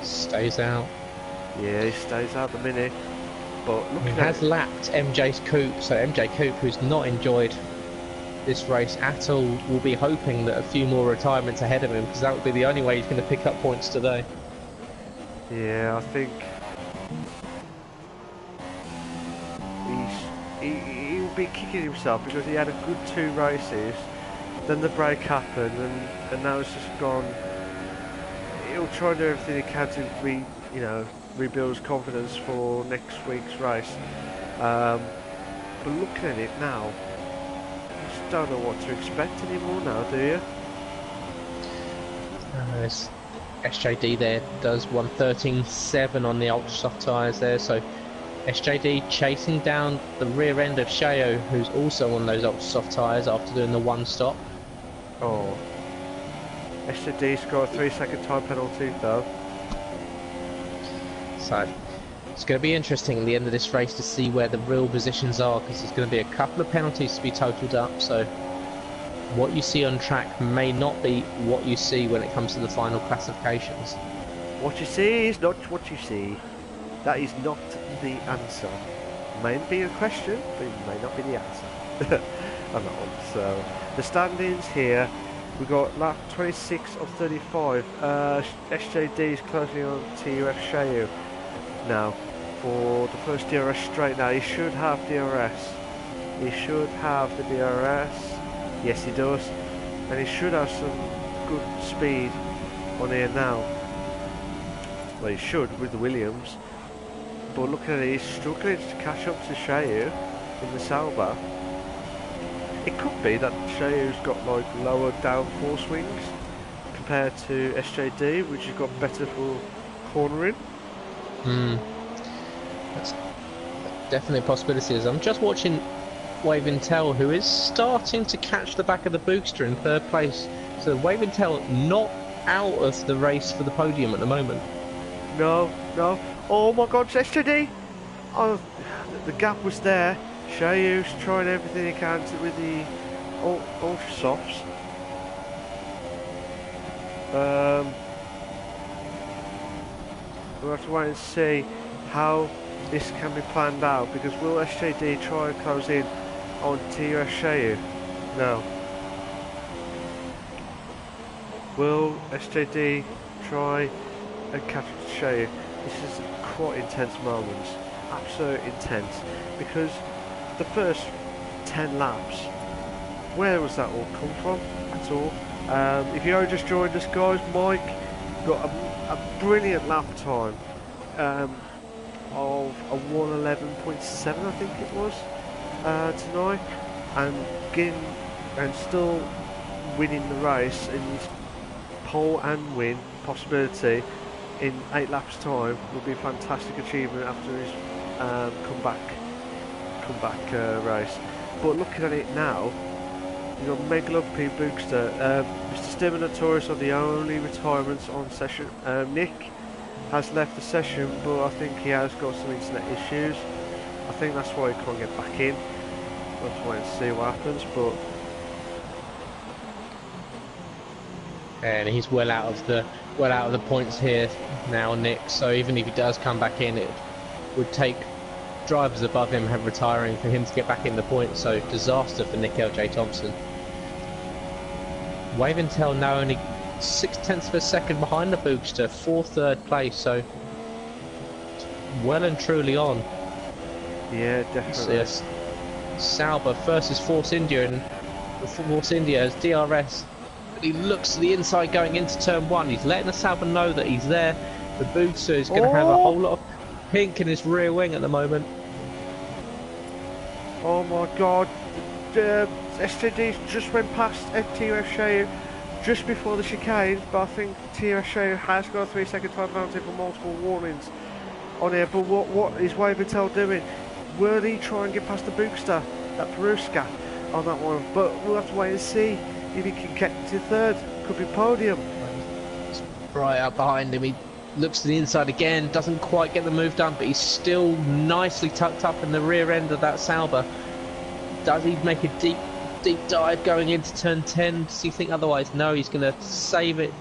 Stays out. Yeah, he stays out the minute. But he has lapped MJ's coupe, so MJ Coupe, who's not enjoyed this race at all, will be hoping that a few more retirements ahead of him, because that would be the only way he's going to pick up points today. Yeah, I think he'll be kicking himself, because he had a good 2 races, then the break happened, and now it's just gone. He'll try and do everything he can to rebuild his confidence for next week's race. But looking at it now, you just don't know what to expect anymore now, do you? SJD there does 1:13.7 on the ultra soft tyres there, so SJD chasing down the rear end of Shao, who's also on those ultra soft tyres after doing the 1 stop. Oh, SJD's got a 3-second time penalty though. So it's going to be interesting at the end of this race to see where the real positions are, because there's going to be a couple of penalties to be totaled up, so what you see on track may not be what you see when it comes to the final classifications. What you see is not what you see. That is not the answer. May be a question, but it may not be the answer. on that one. So the standings here, we got lap 26 of 35. SJD is closing on TUF Shao now for the first DRS straight. Now he should have DRS. He should have the DRS. Yes, he does, and he should have some good speed on here now. Well, he should with the Williams. But looking at it, he's struggling to catch up to Shao in the Sauber. It could be that Shao's got like lower downforce wings compared to SJD, which has got better for cornering. definitely a possibility. As I'm just watching Wave Intel, who is starting to catch the back of the Boogster in third place. So Wave Intel not out of the race for the podium at the moment. No, no. Oh my God, SJD! Oh, the gap was there. Shayu's trying everything he can with the ultra softs. We'll have to wait and see how this can be planned out, because will SJD try and close in on TUF Shayu? No. Will SJD try and catch up to Shayu? This is quite intense moments, absolutely intense, because the first 10 laps, where was that all come from at all? If you only just joined us, guys, Mike got a brilliant lap time of a 1:11.7, I think it was, tonight, and still winning the race, and pole and win possibility in 8 laps time would be a fantastic achievement after his comeback race. But looking at it now, you've got Megalopy Boogster, Mr. Stimmer Notorious are the only retirements on session. Nick has left the session, but I think he has got some internet issues. I think that's why he can't get back in. We'll have to wait and see what happens, but and he's well out of the points here now, Nick. So even if he does come back in, it would take drivers above him retiring for him to get back in the points. So disaster for Nick LJ Thompson. Wave Intel now only 0.6 of a second behind the Boogster for third place. So well and truly on. yeah, definitely. Yes. Sauber versus Force India, and Force India has DRS. But he looks to the inside going into turn 1. He's letting the Sauber know that he's there. The Boogster is going to have a whole lot of pink in his rear wing at the moment. Oh my God, SJD just went past TUF Shayu just before the chicane, but I think TUF Shayu has got a 3-second time penalty for multiple warnings on here. But what is Wave Intel doing? Will he try and get past the Boogster, that Peruska, on that one? But we'll have to wait and see if he can get to third. Could be podium. It's right up behind him. He looks to the inside again, doesn't quite get the move done, but he's still nicely tucked up in the rear end of that Sauber. Does he make a deep dive going into turn 10? Does he think otherwise? No, he's going to save it.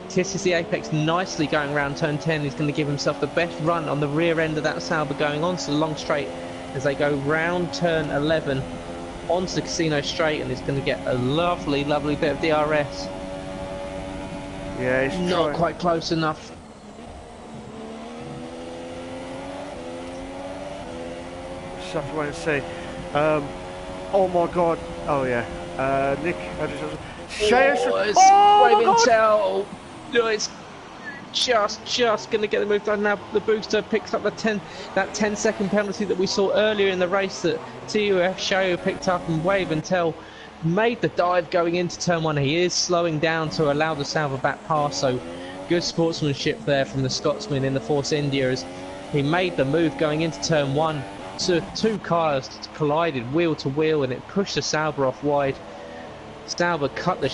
Kisses the apex nicely going around turn 10. He's going to give himself the best run on the rear end of that Sauber going on to the long straight as they go round turn 11 onto the casino straight, and he's going to get a lovely bit of DRS. Yeah, he's not quite close enough. Just have to wait and see. Oh my God! Oh yeah, Nick. It's Wave Intel. No, it's just going to get the move done now. The Boogster picks up that 10-second penalty that we saw earlier in the race that TUF Shayu picked up, and Wave Intel made the dive going into turn 1. He is slowing down to allow the Sauber back pass, so good sportsmanship there from the Scotsman in the Force India as he made the move going into turn 1. So 2 cars collided wheel to wheel, and it pushed the Sauber off wide. Sauber cut the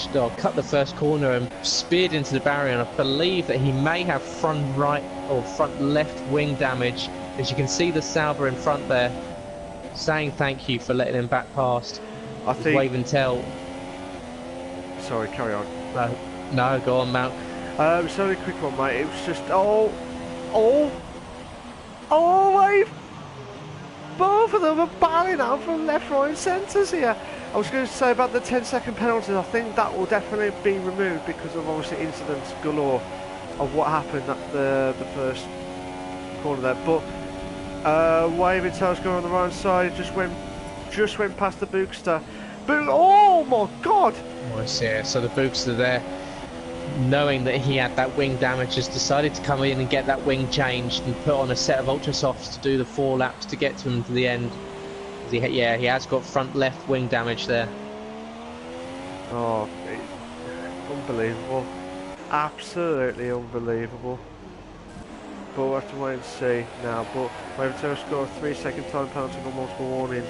first corner and speared into the barrier, and I believe that he may have front right or front left wing damage. As you can see the Sauber in front there saying thank you for letting him back past. I think Wave Intel. Sorry, carry on. No, go on, Mount. It's only a quick one, mate. It was just Wave. Both of them are barreling out from left, right and centres here. I was going to say about the 10-second penalties, I think that will definitely be removed because of obviously incidents galore of what happened at the first corner there. But Wave Intel's going on the right side, just went past the Boogster. But oh my God! Yeah, so the Boogster there, knowing that he had that wing damage, has decided to come in and get that wing changed and put on a set of ultra softs to do the 4 laps to get to him to the end. He has got front left wing damage there. Oh, unbelievable. Absolutely unbelievable. but we'll have to wait and see now. But Waverton scored a 3-second time penalty on multiple warnings.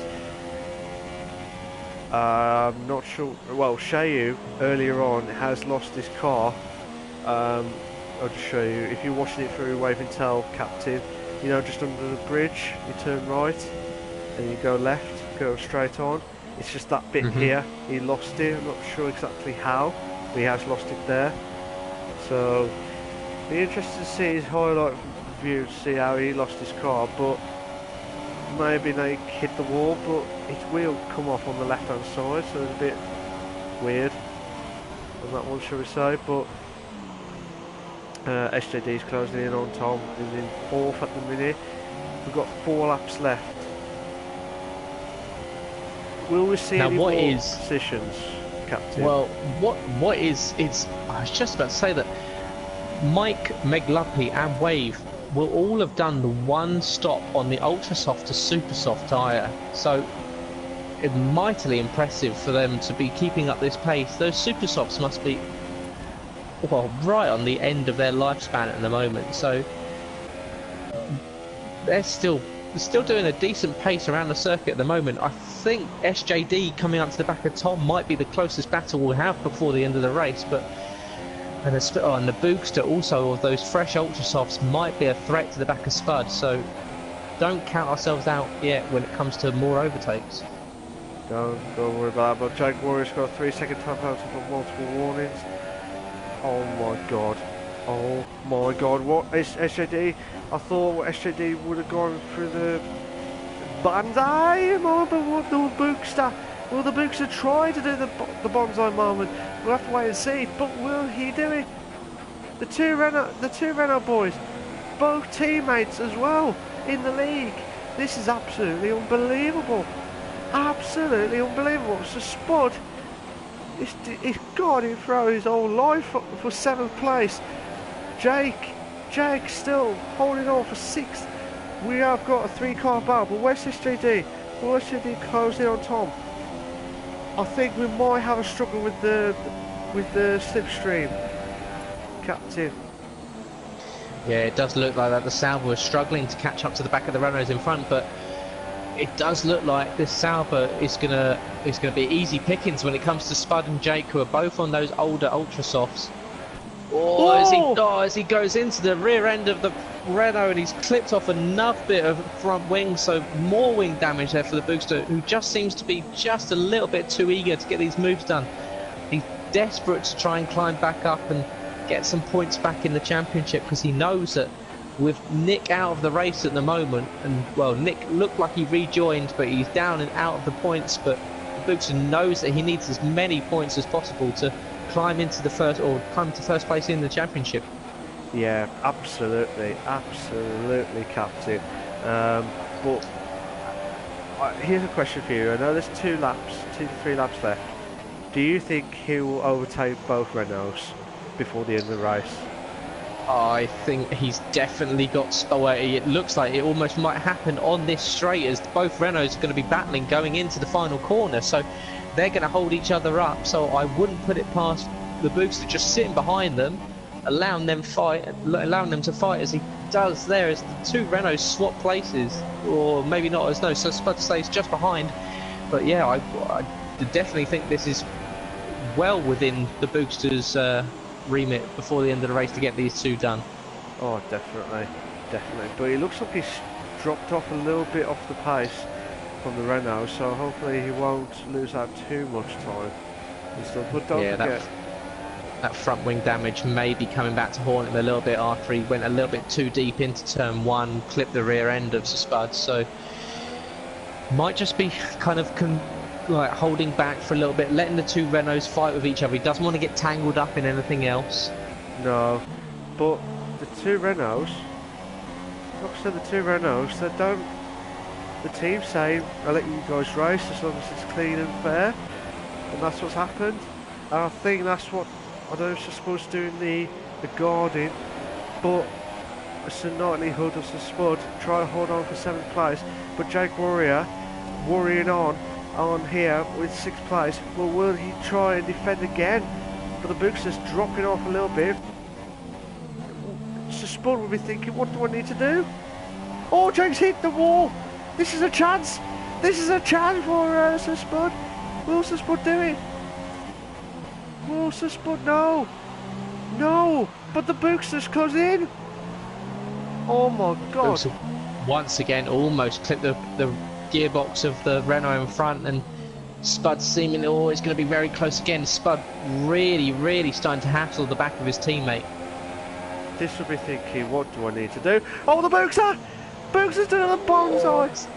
I'm not sure. Well, Shayu earlier on has lost his car. I'll just show you. If you're watching it through Wave and Tell, Captain, you know, just under the bridge, you turn right and you go left, go straight on. It's just that bit here. He lost it. I'm not sure exactly how, but he has lost it there. So, be interested to see his highlight view to see how he lost his car. But maybe they hit the wall, but its wheel come off on the left hand side, so it's a bit weird on that one, shall we say. But SJD's closing in on Tom, is in 4th at the minute. We've got 4 laps left. Will we see any more positions, Captain? Well, what is, I was just about to say that Mike, Megluppy and Wave will all have done the one stop on the ultra soft to super soft tyre, so it's mightily impressive for them to be keeping up this pace. Those super softs must be, well, right on the end of their lifespan at the moment, so they're still doing a decent pace around the circuit at the moment. I think SJD coming up to the back of Tom might be the closest battle we'll have before the end of the race, but and the Boogster also of those fresh ultra softs might be a threat to the back of Spud, so don't count ourselves out yet when it comes to more overtakes. Don't worry about that. But Jake Warrior's got a 3-second time penalty for multiple warnings. Oh my god, what is SJD? I thought SJD would have gone through the Banzai moment, but what the Boogster? Will the Boogster try to do the Bonsai moment? We'll have to wait and see, but will he do it? The two Renault boys, both teammates as well in the league. This is absolutely unbelievable. Absolutely unbelievable. So Spud, he's got him through his whole life for 7th place. Jake still holding on for 6th. We have got a 3-car battle, but where's SJD? Will SJD close in on Tom? I think we might have a struggle with the slipstream, Captain. Yeah, it does look like that. The Sauber is struggling to catch up to the back of the Renaults in front, but it does look like this Sauber is gonna be easy pickings when it comes to Spud and Jake, who are both on those older ultra softs. As he goes into the rear end of the Renault, and he's clipped off enough bit of front wing, so more wing damage there for the Boogster, who just seems to be just a little bit too eager to get these moves done. He's desperate to try and climb back up and get some points back in the championship, because he knows that with Nick out of the race at the moment, and well, Nick looked like he rejoined, but he's down and out of the points, but the Boogster knows that he needs as many points as possible to climb into the first place in the championship. Yeah, absolutely, Captain. But here's a question for you. I know there's 2 to 3 laps left. Do you think he will overtake both Renaults before the end of the race? I think he's definitely got. It looks like it almost might happen on this straight, as both Renaults are going to be battling going into the final corner, so they're going to hold each other up. So I wouldn't put it past the Boogster just sitting behind them, allowing them to fight as he does there, as the 2 Renaults swap places, or maybe not, as no, so Spud stays just behind. But yeah, I definitely think this is well within the Boogster's remit before the end of the race to get these 2 done. Oh, definitely. But it looks like he's dropped off a little bit off the pace from the Renault, so hopefully he won't lose out too much time and stuff. But don't forget, that front wing damage may be coming back to haunt him a little bit after he went a little bit too deep into turn 1, clipped the rear end of Spud, so might just be kind of holding back for a little bit, letting the 2 Renaults fight with each other. He doesn't want to get tangled up in anything else. No, but the 2 Renaults, like I said, the 2 Renaults, they don't. The team say, I'll let you guys race as long as it's clean and fair, and that's what's happened. And I think that's what, I don't know if you're supposed to do in the guarding, but it's a likelihood of the Spud try to hold on for 7th place, but Jake Warrior worrying on here with 6th place. Well, will he try and defend again? But the Boogster's dropping off a little bit. Sir Spud will be thinking, what do I need to do? Oh, Jake's hit the wall. This is a chance. This is a chance for Sir Spud. Will Sir Spud do it? Will Sir Spud? No. No. But the Bookster's close in. Oh my God. Bookster once again almost clipped the gearbox of the Renault in front, and Spud seemingly always going to be very close again. Spud really starting to hassle the back of his teammate. This will be thinking, what do I need to do? Oh, the Bookster! Bookster's doing the bonsai!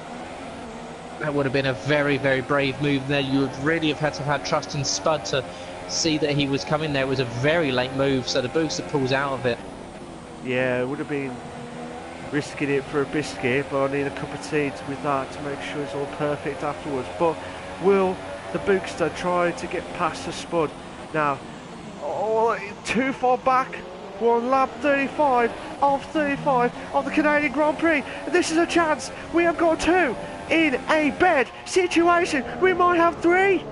That would have been a very brave move there. You would really have had to have had trust in Spud to see that he was coming there. It was a very late move, so the Bookster pulls out of it. Yeah, it would have been risking it for a biscuit, but I need a cup of tea with that to make sure it's all perfect afterwards. But will the Bookster try to get past the Spud? Now, too far back. We're on lap 35 of the Canadian Grand Prix. This is a chance. We have got two in a bed situation. We might have three.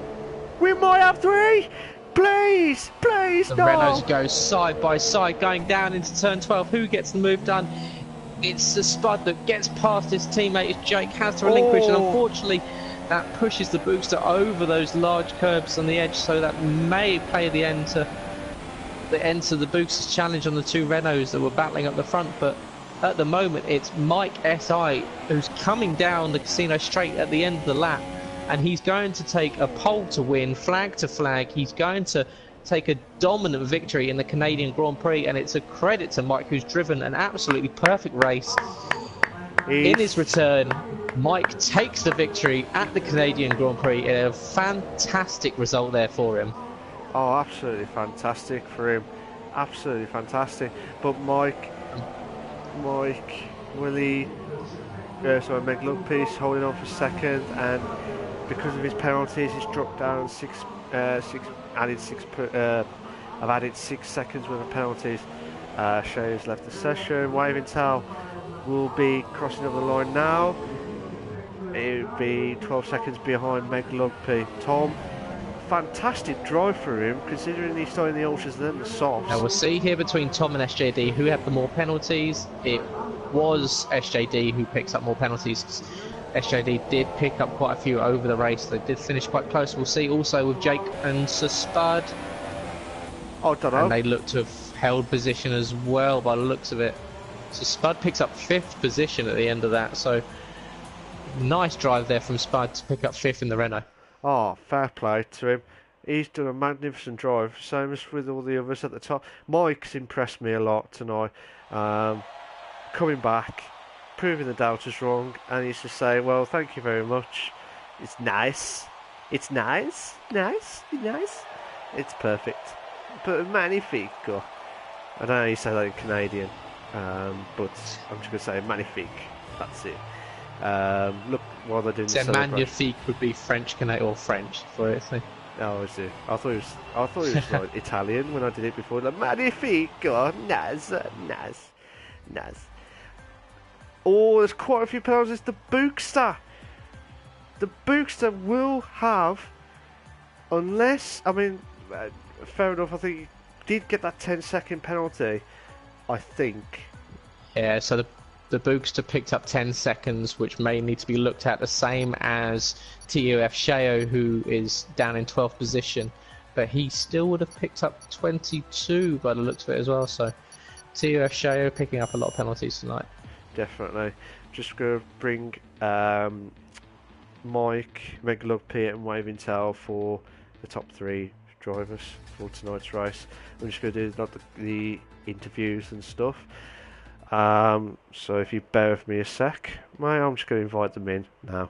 We might have three. Please, The no. Renaults go side by side going down into turn 12. Who gets the move done? It's the Spud that gets past his teammate. Jake has to relinquish, and unfortunately that pushes the Bookster over those large curbs on the edge, so that may play the end to the Bookster's challenge on the two Renaults that were battling up the front. But at the moment it's Mike SI who's coming down the casino straight at the end of the lap, and he's going to take a pole to win, flag to flag. He's going to take a dominant victory in the Canadian Grand Prix, and it's a credit to Mike, who's driven an absolutely perfect race. In his return, Mike takes the victory at the Canadian Grand Prix. A fantastic result there for him. Oh, absolutely fantastic for him. Absolutely fantastic. But Mike, will he... sorry, McLumpy's holding on for second, and because of his penalties, he's dropped down I've added 6 seconds worth of penalties. Shay's left the session. Waving Towel will be crossing over the line now. It would be 12 seconds behind Meg Lumpy. Tom, fantastic drive for him, considering he's starting the ultras and then the softs. Now we'll see here between Tom and SJD who had the more penalties. It was SJD who picks up more penalties. SJD did pick up quite a few over the race. They did finish quite close. We'll see also with Jake and Sir Spud. Oh, don't know. And they look to have held position as well by the looks of it. So Spud picks up 5th position at the end of that. So nice drive there from Spud to pick up 5th in the Renault. Oh, fair play to him. He's done a magnificent drive, same as with all the others at the top. Mike's impressed me a lot tonight. Coming back, proving the doubters wrong, and he's just saying, well, thank you very much. It's nice. It's nice. Nice. Nice. It's perfect. But magnifico. I don't know how you say that in Canadian, but I'm just going to say magnifique. That's it. Look, while they're doing the celebration. Magnifique would be French, Canadian, or French for it. So. Oh, is it? I thought it was like Italian when I did it before. Like, magnifico, nice. Oh, there's quite a few penalties. The Bookster will have, unless, I mean, fair enough. I think he did get that 10-second penalty. I think. Yeah. So the Bookster picked up 10 seconds, which may need to be looked at, the same as TUF Sheo, who is down in 12th position, but he still would have picked up 22 by the looks of it as well. So TUF Sheo picking up a lot of penalties tonight. Definitely. Just going to bring Mike, McLumpy and Waving Tail for the top 3 drivers for tonight's race. I'm just going to do the interviews and stuff. So if you bear with me a sec, I'm just going to invite them in now.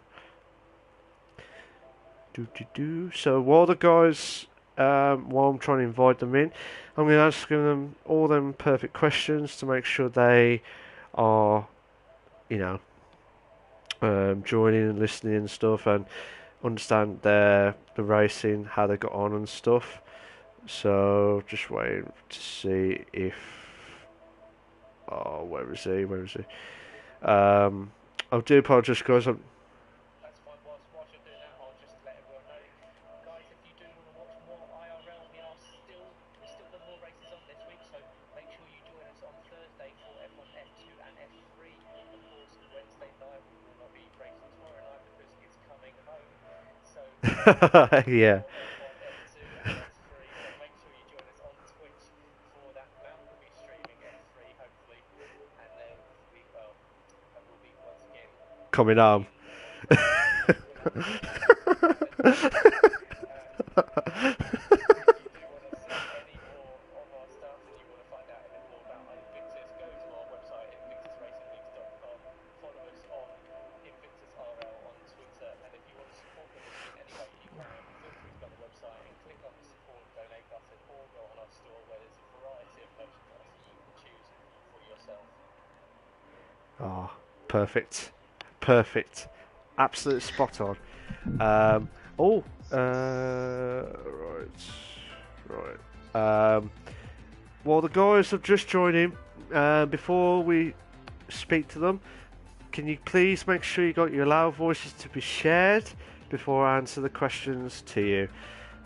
So while the guys, while I'm trying to invite them in, I'm going to ask them all them perfect questions to make sure they are, joining and listening and stuff, and understand the racing, how they got on and stuff. So just waiting to see if. Oh, where is he? I do apologise, guys. That's fine. Whilst you're doing that, I'll just let everyone know. Guys, if you do want to watch more IRL, we've still got more races on this week, so make sure you join us on Thursday Yeah. Coming home. Oh, perfect. Perfect. Absolute spot on. Um, oh, right. Right. Well, the guys have just joined in. Before we speak to them, can you please make sure you got your loud voices to be shared before I answer the questions to you?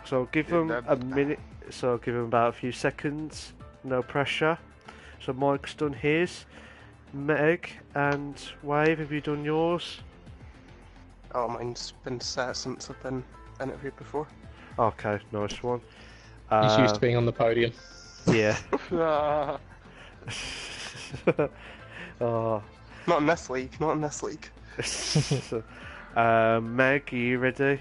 So I'll give them a minute. So I'll give them about a few seconds. No pressure. So Mike's done his. Meg and Wave, have you done yours? Oh, mine's been set since I've been interviewed before. Okay, nice one. He's used to being on the podium. Yeah. Not in this league, not in this league. Meg, are you ready?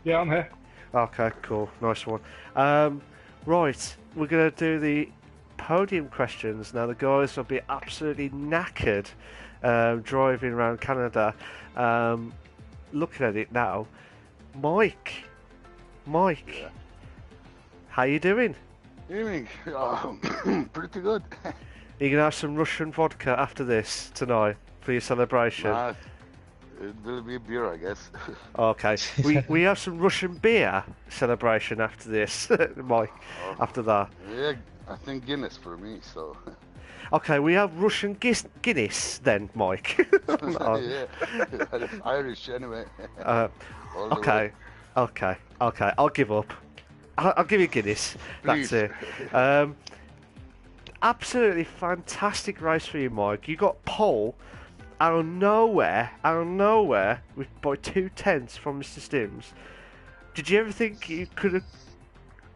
Yeah, I'm here. Okay, cool. Nice one. Right, we're going to do the podium questions. Now, the guys will be absolutely knackered driving around Canada. Looking at it now, Mike, Yeah. how you doing? Evening. Pretty good. You going to have some Russian vodka after this tonight for your celebration? Nah, it will be beer, I guess. Okay. We have some Russian beer celebration after this, Mike. After that. Yeah, I think Guinness for me, so. Okay, we have Russian Guinness then, Mike. No. Yeah, it's Irish anyway. All the Okay, way. okay. I'll give up. I'll give you Guinness. That's Please. it. Absolutely fantastic race for you, Mike. You got pole out of nowhere, with by 2/10 from Mr. Stims. Did you ever think you could have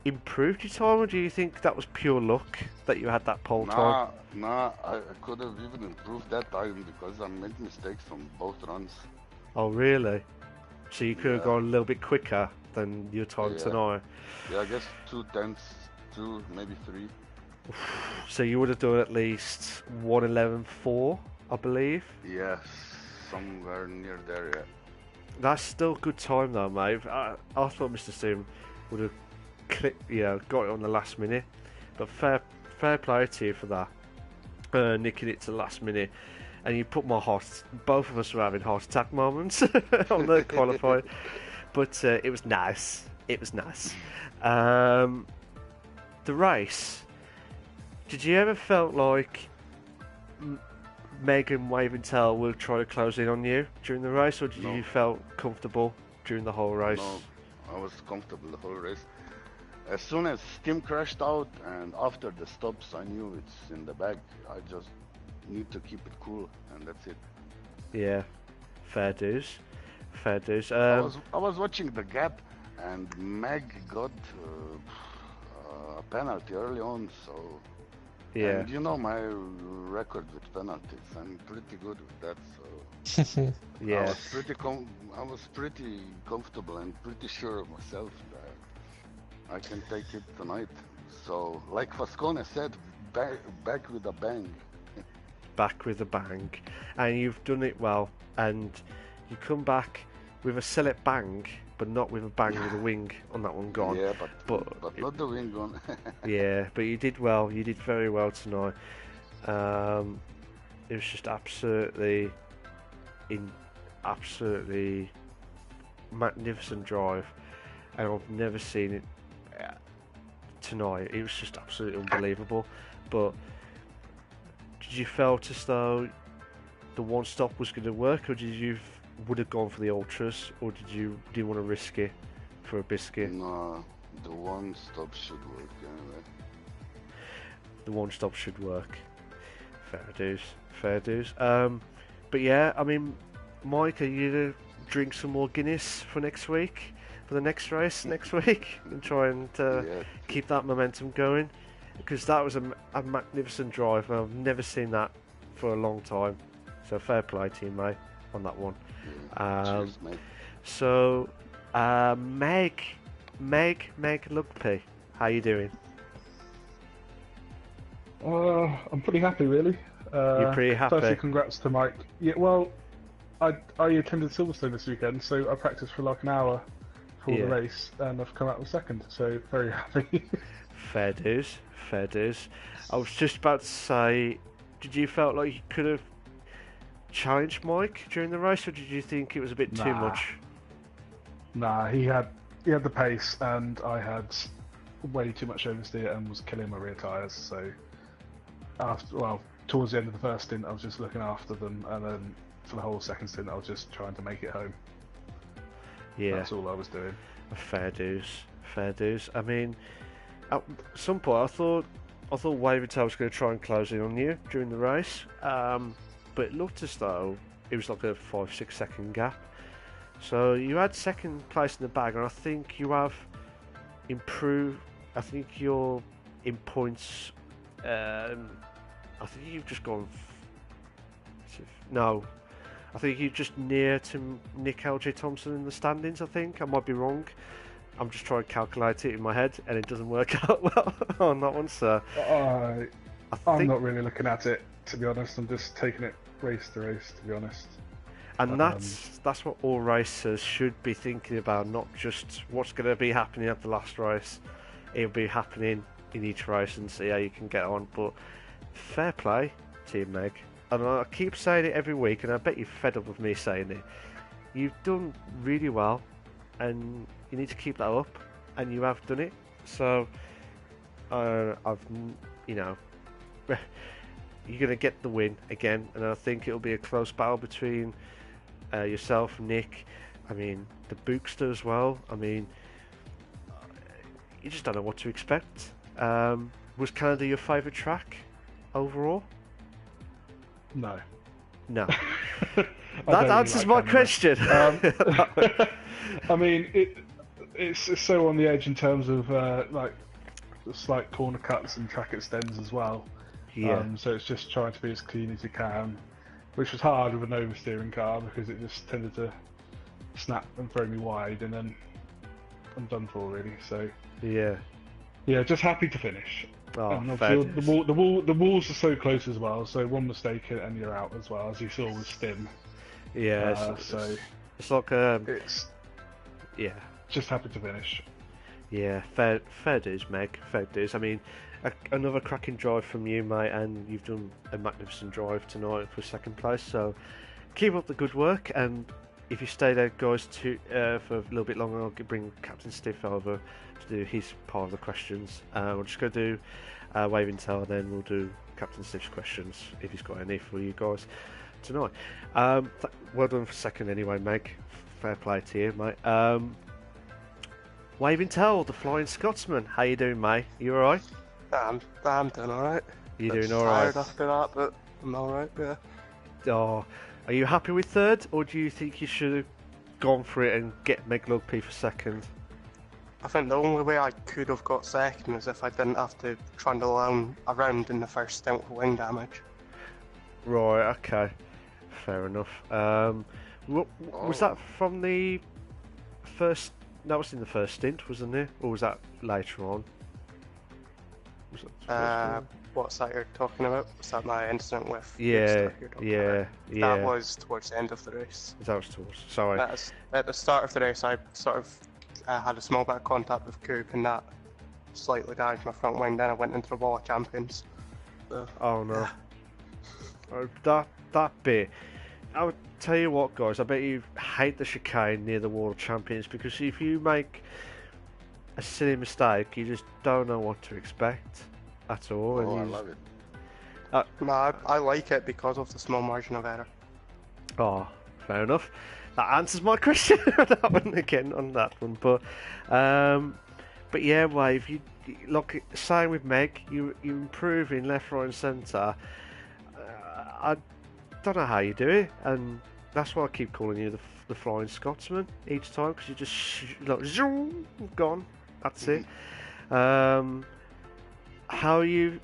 improved your time, or do you think that was pure luck that you had that pole time? Nah, I could have even improved that time because I made mistakes on both runs. Oh, really? So you could have Yeah. gone a little bit quicker than your time Yeah. tonight. Yeah, I guess 2/10, 2, maybe 3. So you would have done at least 1:11.4, I believe. Yeah, somewhere near there, yeah. That's still good time though, mate. I thought Mr. Sim would have got it on the last minute, but fair play to you for that, nicking it to the last minute. And you put both of us were having heart attack moments on the qualifying, but it was nice. It was nice. The race. Did you ever felt like Megan Wave and Tell will try to close in on you during the race, or did No. you felt comfortable during the whole race? No, I was comfortable the whole race. As soon as Tim crashed out and after the stops, I knew it's in the bag. I just need to keep it cool, and that's it. Yeah, fair dues. Fair dues. I was watching the gap, and Meg got a penalty early on, so. Yeah. And you know my record with penalties. I'm pretty good with that, so. Yeah. I was pretty comfortable and pretty sure of myself that I can take it tonight. So, like Fascone said, back with a bang. Back with a bang, and you've done it well. And you come back with a select bang, but not with a bang with a wing on that one gone. Yeah, but But not the wing on. yeah, but you did well. You did very well tonight. It was just absolutely magnificent drive, and I've never seen it tonight. It was just absolutely unbelievable. But did you felt as though the one stop was going to work, or would have gone for the ultras, or do you want to risk it for a biscuit? No, the one stop should work anyway. The one stop should work. Fair dues. But yeah, I mean, Mike, are you gonna drink some more Guinness for next week? for the next race next week and try and keep that momentum going, because that was a magnificent drive. I've never seen that for a long time. So fair play to you, mate, on that one. Cheers, mate. So, Meg Lugby, how you doing? I'm pretty happy, really. You're pretty happy? Firstly, congrats to Mike. Yeah, well, I attended Silverstone this weekend, so I practiced for like an hour for the race, and I've come out with second, so very happy. Fair dues, fair dues. I was just about to say, did you felt like you could have challenged Mike during the race, or did you think it was a bit too much? Nah, he had the pace, and I had way too much oversteer and was killing my rear tyres. So towards the end of the first stint, I was just looking after them, and then for the whole second stint, I was just trying to make it home. Yeah, that's all I was doing. Fair dues, fair dues. I mean, at some point, I thought Wavertail was going to try and close in on you during the race, but it looked as though it was like a 5-6 second gap. So you had second place in the bag, and I think you have improved. I think you're in points. I think you've just gone. No, I think you're just near to Nick LJ Thompson in the standings. I think I might be wrong. I'm just trying to calculate it in my head, and it doesn't work out well on that one. So I'm not really looking at it, to be honest. I'm just taking it race to race, to be honest. And that's what all racers should be thinking about, not just what's going to be happening at the last race. It'll be happening in each race and see how you can get on. But fair play, Team Meg. And I keep saying it every week, and I bet you're fed up with me saying it. You've done really well, and you need to keep that up, and you have done it. So, you're going to get the win again, and I think it'll be a close battle between yourself, Nick. I mean, the Bookster as well. I mean, you just don't know what to expect. Was Canada your favourite track overall? No. That answers my question. I mean, it's so on the edge in terms of like slight corner cuts and track extends as well. Yeah. So it's just trying to be as clean as you can, which was hard with an oversteering car because it just tended to snap and throw me wide, and then I'm done for really. So yeah, just happy to finish. Oh, and obviously the walls are so close as well. So one mistake and you're out as well, as you saw with Stim. Yeah. It's like just happy to finish. Yeah, fair dues, Meg. Fair dues. I mean, another cracking drive from you, mate, and you've done a magnificent drive tonight for second place. So keep up the good work, and if you stay there, guys, for a little bit longer, I'll bring Captain Stiff over to do his part of the questions. We'll just go do Waving Tail, and then we'll do Captain Stiff's questions if he's got any for you guys tonight. Well done for second anyway, Meg. Fair play to you, mate. Waving Tail, the Flying Scotsman. How you doing, mate? You alright? I'm doing alright. You doing alright? Tired after that, but I'm alright, yeah. Oh, are you happy with third, or do you think you should have gone for it and get Meg Lugby for second? I think the only way I could have got second is if I didn't have to trundle around in the first stint with wing damage. Right, okay. Fair enough. Was that from the first... That was in the first stint, wasn't it? Or was that later on? Was that the first one? What's that you're talking about? Was that my incident with... Yeah. That was towards the end of the race. That was towards... Sorry. At the start of the race, I sort of had a small bit of contact with Coop, and that slightly damaged my front wing. Then I went into the wall of champions. So, oh no. That bit... I would tell you what, guys, I bet you hate the chicane near the Wall of Champions, because if you make a silly mistake, you just don't know what to expect at all. I love it. No, I like it because of the small margin of error. Oh, fair enough. That answers my question that one again on that one. But yeah, Wave, you look, same with Meg, you improve in left, right, and centre. I don't know how you do it, and that's why I keep calling you the Flying Scotsman each time, because you just like zoom, gone. That's it. How are you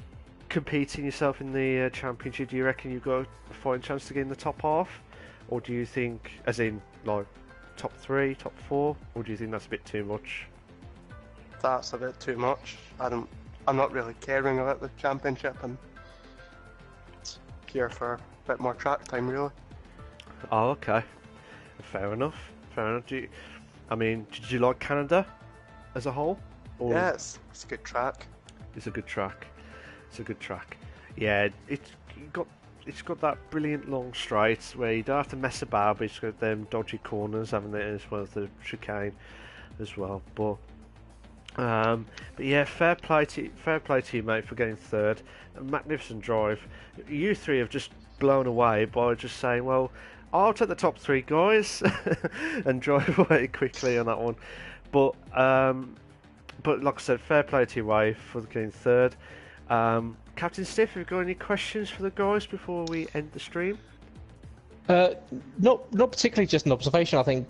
competing yourself in the championship? Do you reckon you've got a fighting chance to get in the top half, or do you think, as in like top 3, top 4, or do you think that's a bit too much? That's a bit too much. I'm not really caring about the championship, and here for a bit more track time, really. Oh, okay. Fair enough. Fair enough. Did you like Canada as a whole? Or... Yeah, it's a good track. It's a good track. It's a good track. Yeah, it's got that brilliant long straight where you don't have to mess about, but it's got them dodgy corners, haven't it, as well as the chicane as well. But yeah, fair play to you, mate, for getting third. A magnificent drive. You three have just blown away by just saying, well, I'll take the top 3, guys, and drive away quickly on that one. But like I said, fair play to you, Wave, for getting third. Captain Stiff, have you got any questions for the guys before we end the stream? Not particularly, just an observation. I think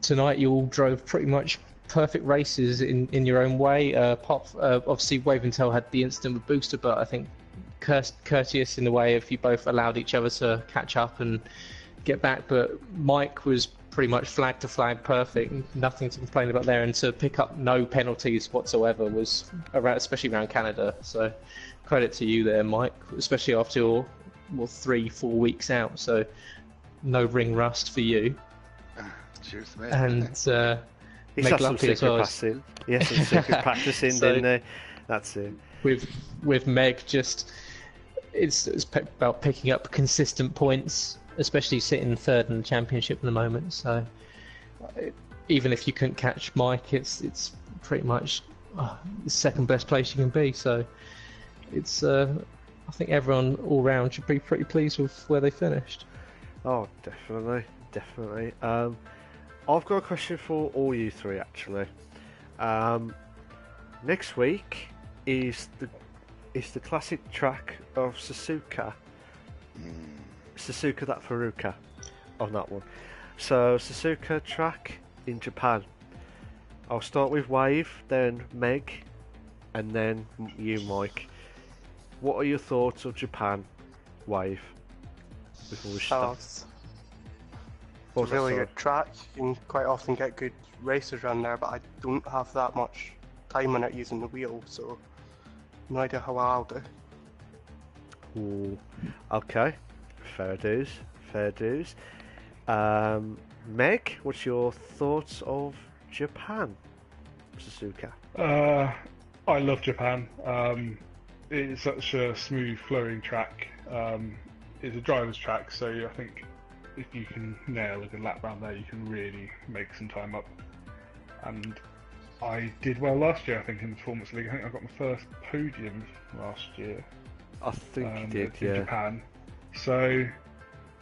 tonight you all drove pretty much perfect races in your own way. Obviously, Wave and Tail had the incident with Booster, but I think courteous in the way of you both allowed each other to catch up and get back. But Mike was pretty much flag to flag perfect, nothing to complain about there, and to pick up no penalties whatsoever was around, especially around Canada. So credit to you there, Mike, especially after your 3-4 weeks out. So no ring rust for you. Cheers, mate. He's And had some Lumpy as secret well. passing. Yes, some secret practicing, So- didn't they? That's it. With Meg, it's about picking up consistent points, especially sitting third in the championship at the moment. So even if you couldn't catch Mike, it's pretty much the second best place you can be. So it's I think everyone all round should be pretty pleased with where they finished. Oh, definitely. I've got a question for all you three, actually. Next week is the classic track of Suzuka. Suzuka that Furuka on that one. So Suzuka track in Japan. I'll start with Wave, then Meg, and then you, Mike. What are your thoughts of Japan, Wave? Before we start. It's a really good track. You can quite often get good racers around there, but I don't have that much time on it using the wheel, so no idea how I'll do. Ooh, okay, fair dues. Meg, what's your thoughts of Japan, Suzuka? I love Japan. It's such a smooth flowing track. It's a driver's track, so I think if you can nail a good lap round there, you can really make some time up. And I did well last year, I think, in the Performance League. I think I got my first podium last year. I think you did, in yeah. Japan. So,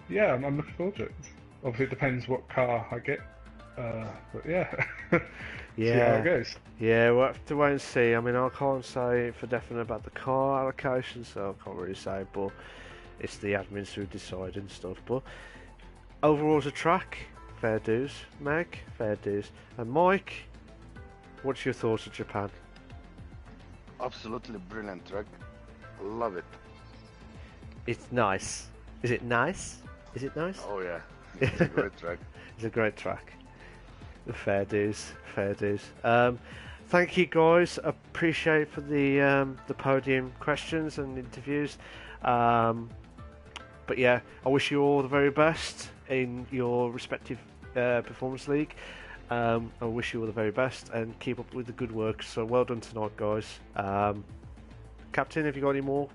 yeah, I'm looking forward to it. Obviously, it depends what car I get. But yeah, see how it goes. Yeah, we'll have to wait and see. I mean, I can't say for definite about the car allocation, so I can't really say, but it's the admins who decide and stuff. But overall, as a track, fair dues. Meg, fair dues. And Mike, what's your thoughts of Japan? Absolutely brilliant track. Love it. It's nice. Is it nice? Is it nice? Oh yeah, it's a great track. It's a great track. Fair dues. Thank you, guys. Appreciate for the podium questions and interviews. But yeah, I wish you all the very best in your respective Performance League. I wish you all the very best and keep up with the good work. So well done tonight, guys. Captain, have you got any more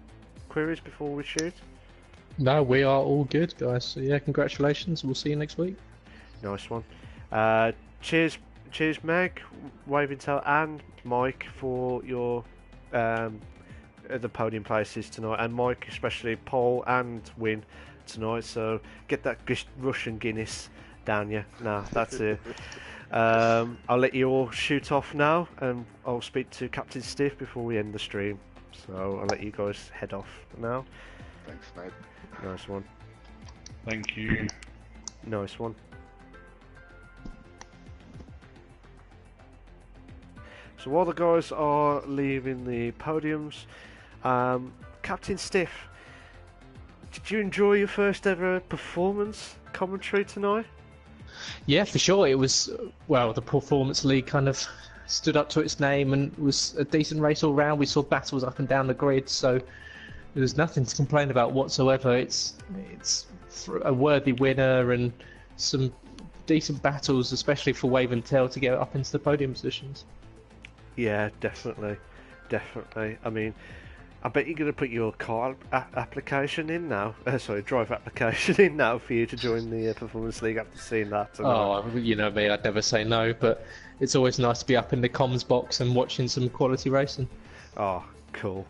queries before we shoot? No, we are all good, guys. So yeah, congratulations. We'll see you next week. Nice one. Cheers, Meg, Waving Tail, and Mike for your the podium places tonight, and Mike especially pole and win tonight. So get that Russian Guinness down you. Nah, that's it. I'll let you all shoot off now, and I'll speak to Captain Stiff before we end the stream. So I'll let you guys head off now. Thanks, mate. Nice one. Thank you. Nice one. So while the guys are leaving the podiums, Captain Stiff, did you enjoy your first ever performance commentary tonight? Yeah, for sure. It was, well, the Performance League kind of stood up to its name and was a decent race all round. We saw battles up and down the grid, so there was nothing to complain about whatsoever. It's a worthy winner and some decent battles, especially for Wave and Tail to get up into the podium positions. Yeah, definitely. I mean, I bet you're going to put your car application in now. Drive application in now for you to join the Performance League after seeing that. Oh, you know me, I'd never say no, but it's always nice to be up in the comms box and watching some quality racing. Oh, cool.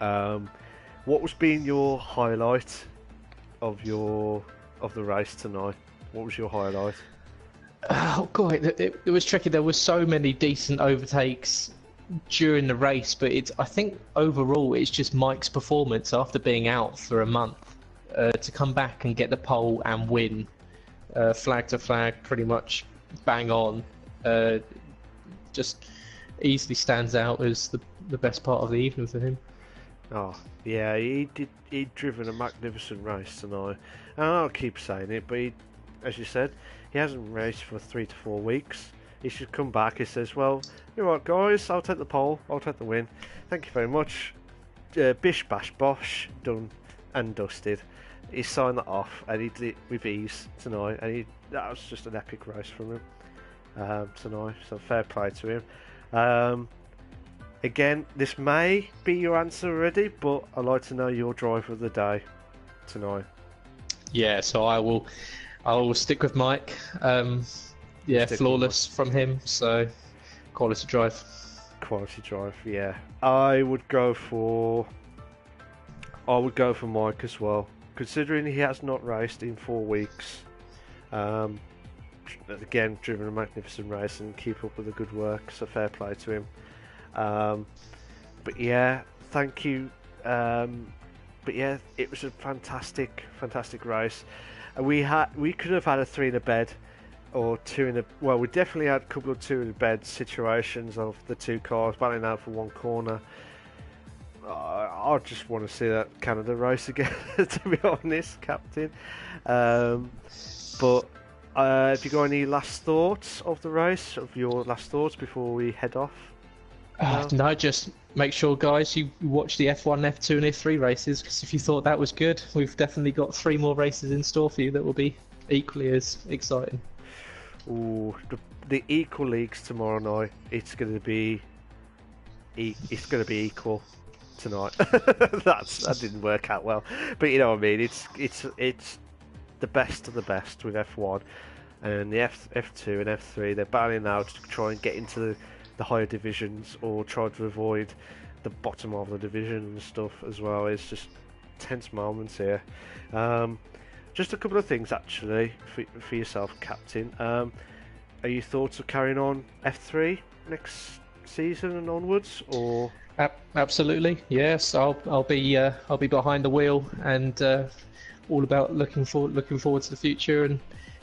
What was being your highlight of the race tonight? What was your highlight? Oh god, it was tricky. There were so many decent overtakes during the race, but I think overall it's just Mike's performance after being out for a month to come back and get the pole and win flag to flag, pretty much bang on. Just easily stands out as the best part of the evening for him. Oh yeah, he'd driven a magnificent race tonight, and I'll keep saying it, but as you said, he hasn't raced for 3 to 4 weeks. He should come back. He says, well, you know what, guys, I'll take the pole, I'll take the win. Thank you very much. Bish bash bosh, done and dusted. He signed that off, and he did it with ease tonight, and that was just an epic race from him tonight, so fair play to him. Again, this may be your answer already, but I'd like to know your driver of the day tonight. Yeah, so I will stick with Mike. Flawless from him, so quality drive. Quality drive, yeah. I would go for Mike as well, considering he has not raced in 4 weeks. Again, driven a magnificent race and keep up with the good work, so fair play to him. But yeah, thank you. But yeah, it was a fantastic race. We could have had a 3 in a bed or 2 in a. Well, we definitely had a couple of 2 in a bed situations of the 2 cars battling out for one corner. I just want to see that Canada race again, to be honest, Captain. But have you got any last thoughts of the race? Of your last thoughts before we head off? No, just make sure, guys, you watch the F1, F2 and F3 races, because if you thought that was good, we've definitely got 3 more races in store for you that will be equally as exciting. Ooh, the equal leagues tomorrow night. It's going to be equal tonight. That didn't work out well, but you know what I mean. It's the best of the best with F1 and the F2 and F3. They're battling now to try and get into the higher divisions or try to avoid the bottom of the division and stuff as well. It's just tense moments here. Just a couple of things actually for yourself, Captain. Are your thoughts of carrying on F3 next season and onwards, or? Absolutely, yes. I'll be behind the wheel and all about looking forward to the future and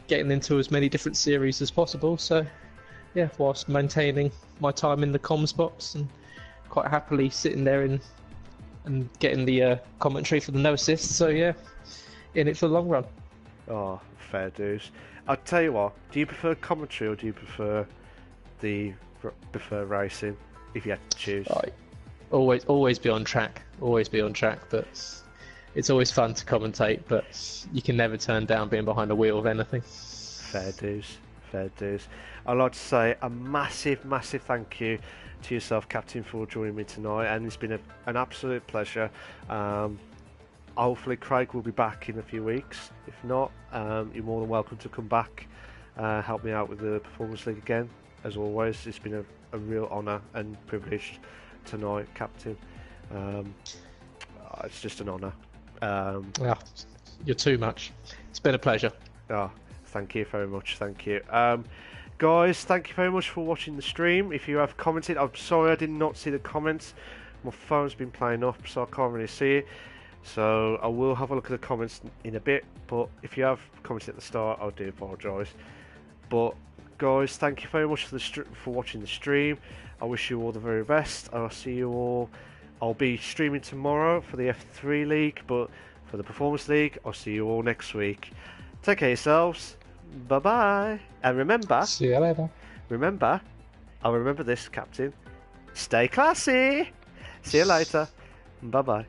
getting into as many different series as possible. So yeah, whilst maintaining my time in the comms box and quite happily sitting there and getting the commentary for the no assist. So yeah, in it for the long run. Oh, fair dues. I'll tell you what, do you prefer commentary or do you prefer racing, if you had to choose? Always be on track. But it's always fun to commentate, but you can never turn down being behind the wheel of anything. Fair dues. I'd like to say a massive thank you to yourself, Captain, for joining me tonight, and it's been an absolute pleasure. Hopefully Craig will be back in a few weeks. If not, you're more than welcome to come back, help me out with the Performance League again. As always, it's been a real honour and privilege tonight, Captain. It's just an honour. You're too much. It's been a pleasure. Thank you very much. Thank you. Guys, thank you very much for watching the stream. If you have commented, I'm sorry I did not see the comments. My phone's been playing up, so I can't really see it. So I will have a look at the comments in a bit, but if you have commented at the start, I do apologise. But guys, thank you very much for watching the stream. I wish you all the very best. I'll see you all. I'll be streaming tomorrow for the F3 League, but for the Performance League, I'll see you all next week. Take care of yourselves. Bye bye. And remember, See you later. Remember, I'll remember this, Captain. Stay classy. See you later. Bye bye.